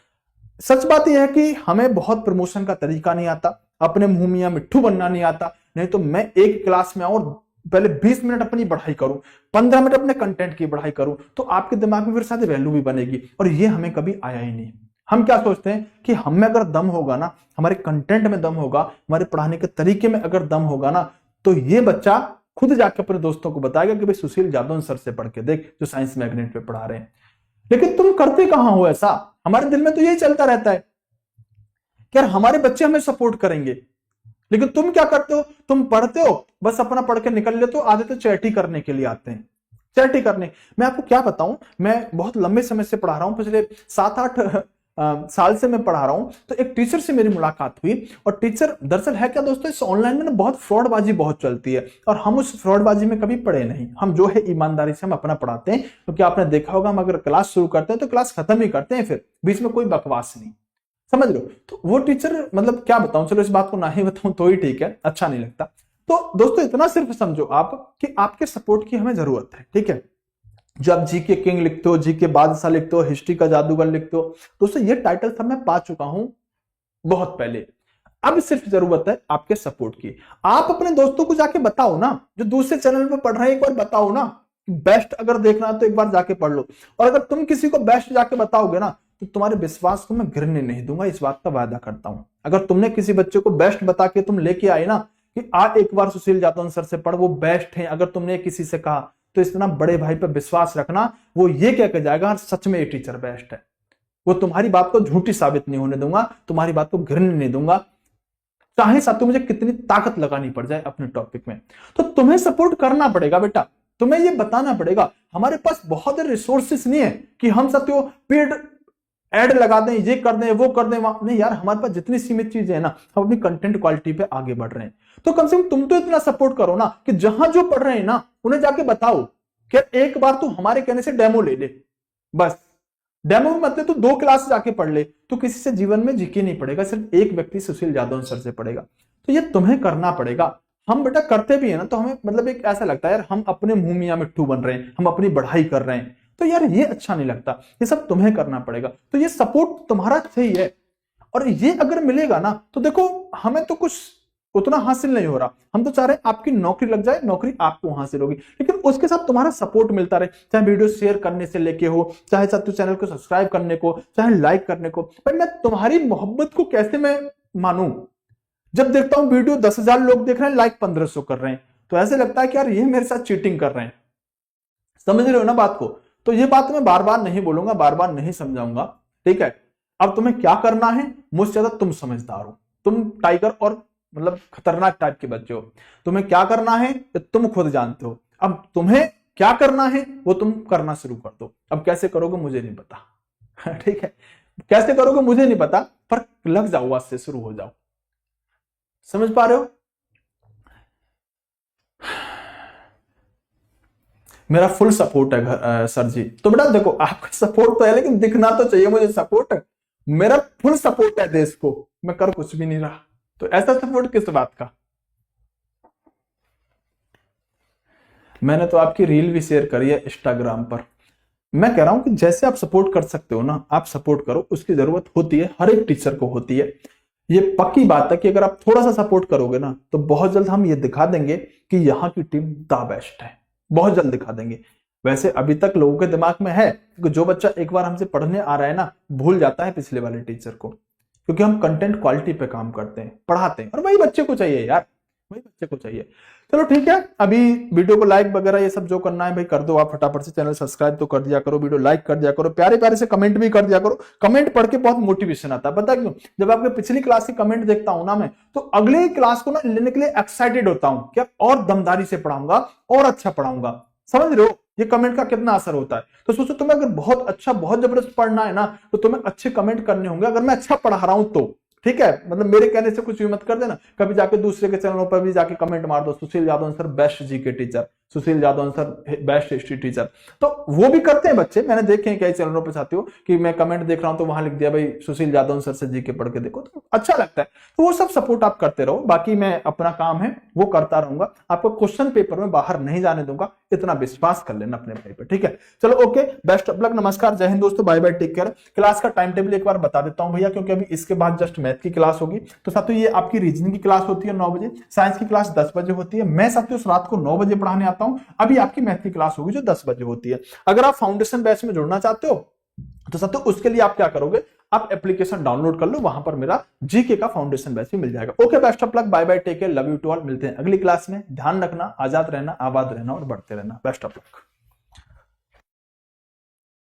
A: सच बात यह है कि हमें बहुत प्रमोशन का तरीका नहीं आता, अपने मुंह मियां मिट्ठू बनना नहीं आता। नहीं तो मैं एक क्लास में आऊं और पहले 20 मिनट अपनी पढ़ाई करूं, 15 मिनट अपने कंटेंट की पढ़ाई करूं, तो आपके दिमाग में फिर साथ वैल्यू भी बनेगी। और ये हमें कभी आया ही नहीं। हम क्या सोचते हैं कि हम में अगर दम होगा ना, हमारे कंटेंट में दम होगा, हमारे पढ़ाने के तरीके में अगर दम होगा ना, तो ये बच्चा खुद जाकर अपने दोस्तों को बताएगा कि भाई सुशील जाटव सर से पढ़ के देख जो साइंस मैग्नेट पे पढ़ा रहे हैं। लेकिन तुम करते कहां हो ऐसा? हमारे दिल में तो यही चलता रहता है कि यार हमारे बच्चे हमें सपोर्ट करेंगे, लेकिन तुम क्या करते हो, तुम पढ़ते हो बस अपना पढ़ के निकल लेते हो, आधे तो चैटी करने के लिए आते हैं, चैटी करने। मैं आपको क्या बताऊं, मैं बहुत लंबे समय से पढ़ा रहा हूं, पिछले 7-8 साल से मैं पढ़ा रहा हूं। तो एक टीचर से मेरी मुलाकात हुई और टीचर दरअसल है क्या दोस्तों, इस ऑनलाइन में ना बहुत फ्रॉडबाजी बहुत चलती है और हम उस फ्रॉडबाजी में कभी पढ़े नहीं। हम जो है ईमानदारी से हम अपना पढ़ाते हैं, क्योंकि आपने देखा होगा हम अगर क्लास शुरू करते हैं तो क्लास खत्म ही करते हैं, फिर बीच में कोई बकवास नहीं, समझ लो। तो वो टीचर मतलब क्या बताऊं, चलो इस बात को ना ही बताऊं तो ही ठीक है, अच्छा नहीं लगता। तो दोस्तों इतना सिर्फ समझो आप कि आपके सपोर्ट की हमें जरूरत है, ठीक है। जो आप जी के किंग लिखते हो, जी के बादशाह लिखते हो, हिस्ट्री का जादूगर लिखते हो, दोस्तों ये टाइटल सब मैं पा चुका हूं बहुत पहले। अब सिर्फ जरूरत है आपके सपोर्ट की। आप अपने दोस्तों को जाके बताओ ना, जो दूसरे चैनल पर पढ़ रहे हैं, एक बार बताओ ना, बेस्ट अगर देखना है तो एक बार जाके पढ़ लो। और अगर तुम किसी को बेस्ट जाके बताओगे ना, तो तुम्हारे विश्वास को मैं गिरने नहीं दूंगा, इस बात का वादा करता हूं। अगर तुमने किसी बच्चे को बेस्ट बता के तुम लेके आए ना कि आज एक बार सुशील जाटव सर से पढ़, वो बेस्ट है, अगर तुमने किसी से कहा, तो इतना बड़े भाई पर विश्वास रखना, वो ये कह के जाएगा सच में ये टीचर बेस्ट है। वो तुम्हारी बात को झूठी साबित नहीं होने दूंगा, तुम्हारी बात को गिरने नहीं दूंगा, चाहे साथ मुझे कितनी ताकत लगानी पड़ जाए अपने टॉपिक में। तो तुम्हें सपोर्ट करना पड़ेगा बेटा, तुम्हें ये बताना पड़ेगा। हमारे पास बहुत रिसोर्सेस नहीं है कि हम साथियों पेड एड लगा दें, ये कर दें, वो कर दें, नहीं यार, हमारे पास जितनी सीमित चीजें हैं ना, हम अपनी कंटेंट क्वालिटी पे आगे बढ़ रहे हैं। तो कम से कम तुम तो इतना सपोर्ट करो ना कि जहां जो पढ़ रहे हैं ना, उन्हें जाके बताओ कि एक बार तू हमारे कहने से डेमो ले ले, बस डेमो में मतलब तू 2 क्लास जाके पढ़ ले, तो किसी से जीवन में जीके नहीं पड़ेगा, सिर्फ एक व्यक्ति सुशील जाटव सर से पढ़ेगा। तो ये तुम्हें करना पड़ेगा। हम बेटा करते भी है ना, तो हमें मतलब एक ऐसा लगता है यार हम अपने मुंह मियां मिट्ठू बन रहे हैं, हम अपनी बढ़ाई कर रहे हैं, तो यार ये अच्छा नहीं लगता। ये सब तुम्हें करना पड़ेगा। तो ये सपोर्ट तुम्हारा सही है, और ये अगर मिलेगा ना, तो देखो हमें तो कुछ उतना हासिल नहीं हो रहा, हम तो चाह रहे हैं आपकी नौकरी लग जाए, नौकरी आपको हासिल होगी, लेकिन उसके साथ तुम्हारा सपोर्ट मिलता रहे, चाहे वीडियो शेयर करने से लेके हो, चाहे साथ चैनल को सब्सक्राइब करने को, चाहे लाइक करने को। पर मैं तुम्हारी मोहब्बत को कैसे मैं मानूं, जब देखता हूं वीडियो 10,000 लोग देख रहे हैं, लाइक 1500 कर रहे हैं, तो ऐसे लगता है कि यार ये मेरे साथ चीटिंग कर रहे हैं। समझ रहे हो ना बात को? तो ये बात मैं बार बार नहीं बोलूंगा, बार बार नहीं समझाऊंगा, ठीक है। अब तुम्हें क्या करना है, मुझसे ज्यादा तुम समझदार हो, तुम टाइगर और मतलब खतरनाक टाइप के बच्चे हो। तुम्हें क्या करना है तुम खुद जानते हो। अब तुम्हें क्या करना है वो तुम करना शुरू कर दो। अब कैसे करोगे मुझे नहीं पता ठीक है, कैसे करोगे मुझे नहीं पता, पर लग जाओ, आज से शुरू हो जाओ। समझ पा रहे हो? मेरा फुल सपोर्ट है सर जी। तो बेटा देखो, आपका सपोर्ट तो है, लेकिन दिखना तो चाहिए मुझे सपोर्ट। मेरा फुल सपोर्ट है देश को, मैं कर कुछ भी नहीं रहा, तो ऐसा सपोर्ट किस बात का? मैंने तो आपकी रील भी शेयर करी है इंस्टाग्राम पर। मैं कह रहा हूं कि जैसे आप सपोर्ट कर सकते हो ना, आप सपोर्ट करो, उसकी जरूरत होती है, हर एक टीचर को होती है। ये पक्की बात है कि अगर आप थोड़ा सा सपोर्ट करोगे ना, तो बहुत जल्द हम ये दिखा देंगे कि यहाँ की टीम द बेस्ट है, बहुत जल्द दिखा देंगे। वैसे अभी तक लोगों के दिमाग में है कि जो बच्चा एक बार हमसे पढ़ने आ रहा है ना, भूल जाता है पिछले वाले टीचर को, क्योंकि हम कंटेंट क्वालिटी पे काम करते हैं, पढ़ाते हैं, और वही बच्चे को चाहिए यार। वही बच्चे को चाहिए। चलो ठीक है, अभी वीडियो को लाइक वगैरह ये सब जो करना है भाई कर दो आप फटाफट से, चैनल सब्सक्राइब तो कर दिया करो, वीडियो लाइक कर दिया करो, प्यारे प्यारे से कमेंट भी कर दिया करो। कमेंट पढ़ के बहुत मोटिवेशन आता है, पता क्यों? जब आपके पिछली क्लास की कमेंट देखता हूं ना मैं, तो अगले क्लास को ना लेने के लिए एक्साइटेड होता हूं कि और दमदारी से पढ़ाऊंगा और अच्छा पढ़ाऊंगा। समझ रहे हो ये कमेंट का कितना असर होता है? तो सोचो तुम्हें अगर बहुत अच्छा बहुत जबरदस्त पढ़ना है ना, तो तुम्हें अच्छे कमेंट करने होंगे अगर मैं अच्छा पढ़ा रहा हूं तो। ठीक है, मतलब मेरे कहने से कुछ भी मत कर देना, कभी जाके दूसरे के चैनलों पर भी जाके कमेंट मार दो, Sushil Yadav sir best GK teacher, Sushil Yadav sir best history teacher. तो वो भी करते हैं बच्चे, मैंने देखे हैं कई चैनलों पर साथियों कि मैं कमेंट देख रहा हूं तो वहां लिख दिया भाई सुशील यादव सर से जीके पढ़ के देखो, तो अच्छा लगता है। तो वो सब सपोर्ट आप करते रहो, बाकी मैं अपना काम है वो करता रहूंगा, आपको क्वेश्चन पेपर में बाहर नहीं जाने दूंगा, इतना विश्वास कर लेना अपने भाई पर। ठीक है, चलो ओके, बेस्ट ऑफ लक, नमस्कार, जय हिंद दोस्तों, bye bye, take care. Class का टाइम टेबल एक बार बता देता हूं भैया, क्योंकि अभी इसके बाद जस्ट मैथ की क्लास होगी। तो साथियों ये आपकी रीजनिंग की क्लास होती है 9 बजे, साइंस की क्लास 10 बजे होती है। मैं साथियों रात को 9 बजे पढ़ाने आता हूं। अभी आपकी मैथ की क्लास होगी जो 10 बजे होती है। अगर आप फाउंडेशन बैच में जुड़ना चाहते हो तो साथियों उसके लिए आप क्या करोगे, आप एप्लीकेशन डाउनलोड कर लो, वहां पर मेरा जीके का फाउंडेशन बैच भी मिल जाएगा। Okay, best of luck, bye bye, take care, love you to all. मिलते हैं अगली क्लास में, ध्यान रखना, आजाद रहना, आबाद रहना और बढ़ते रहना। Best of luck.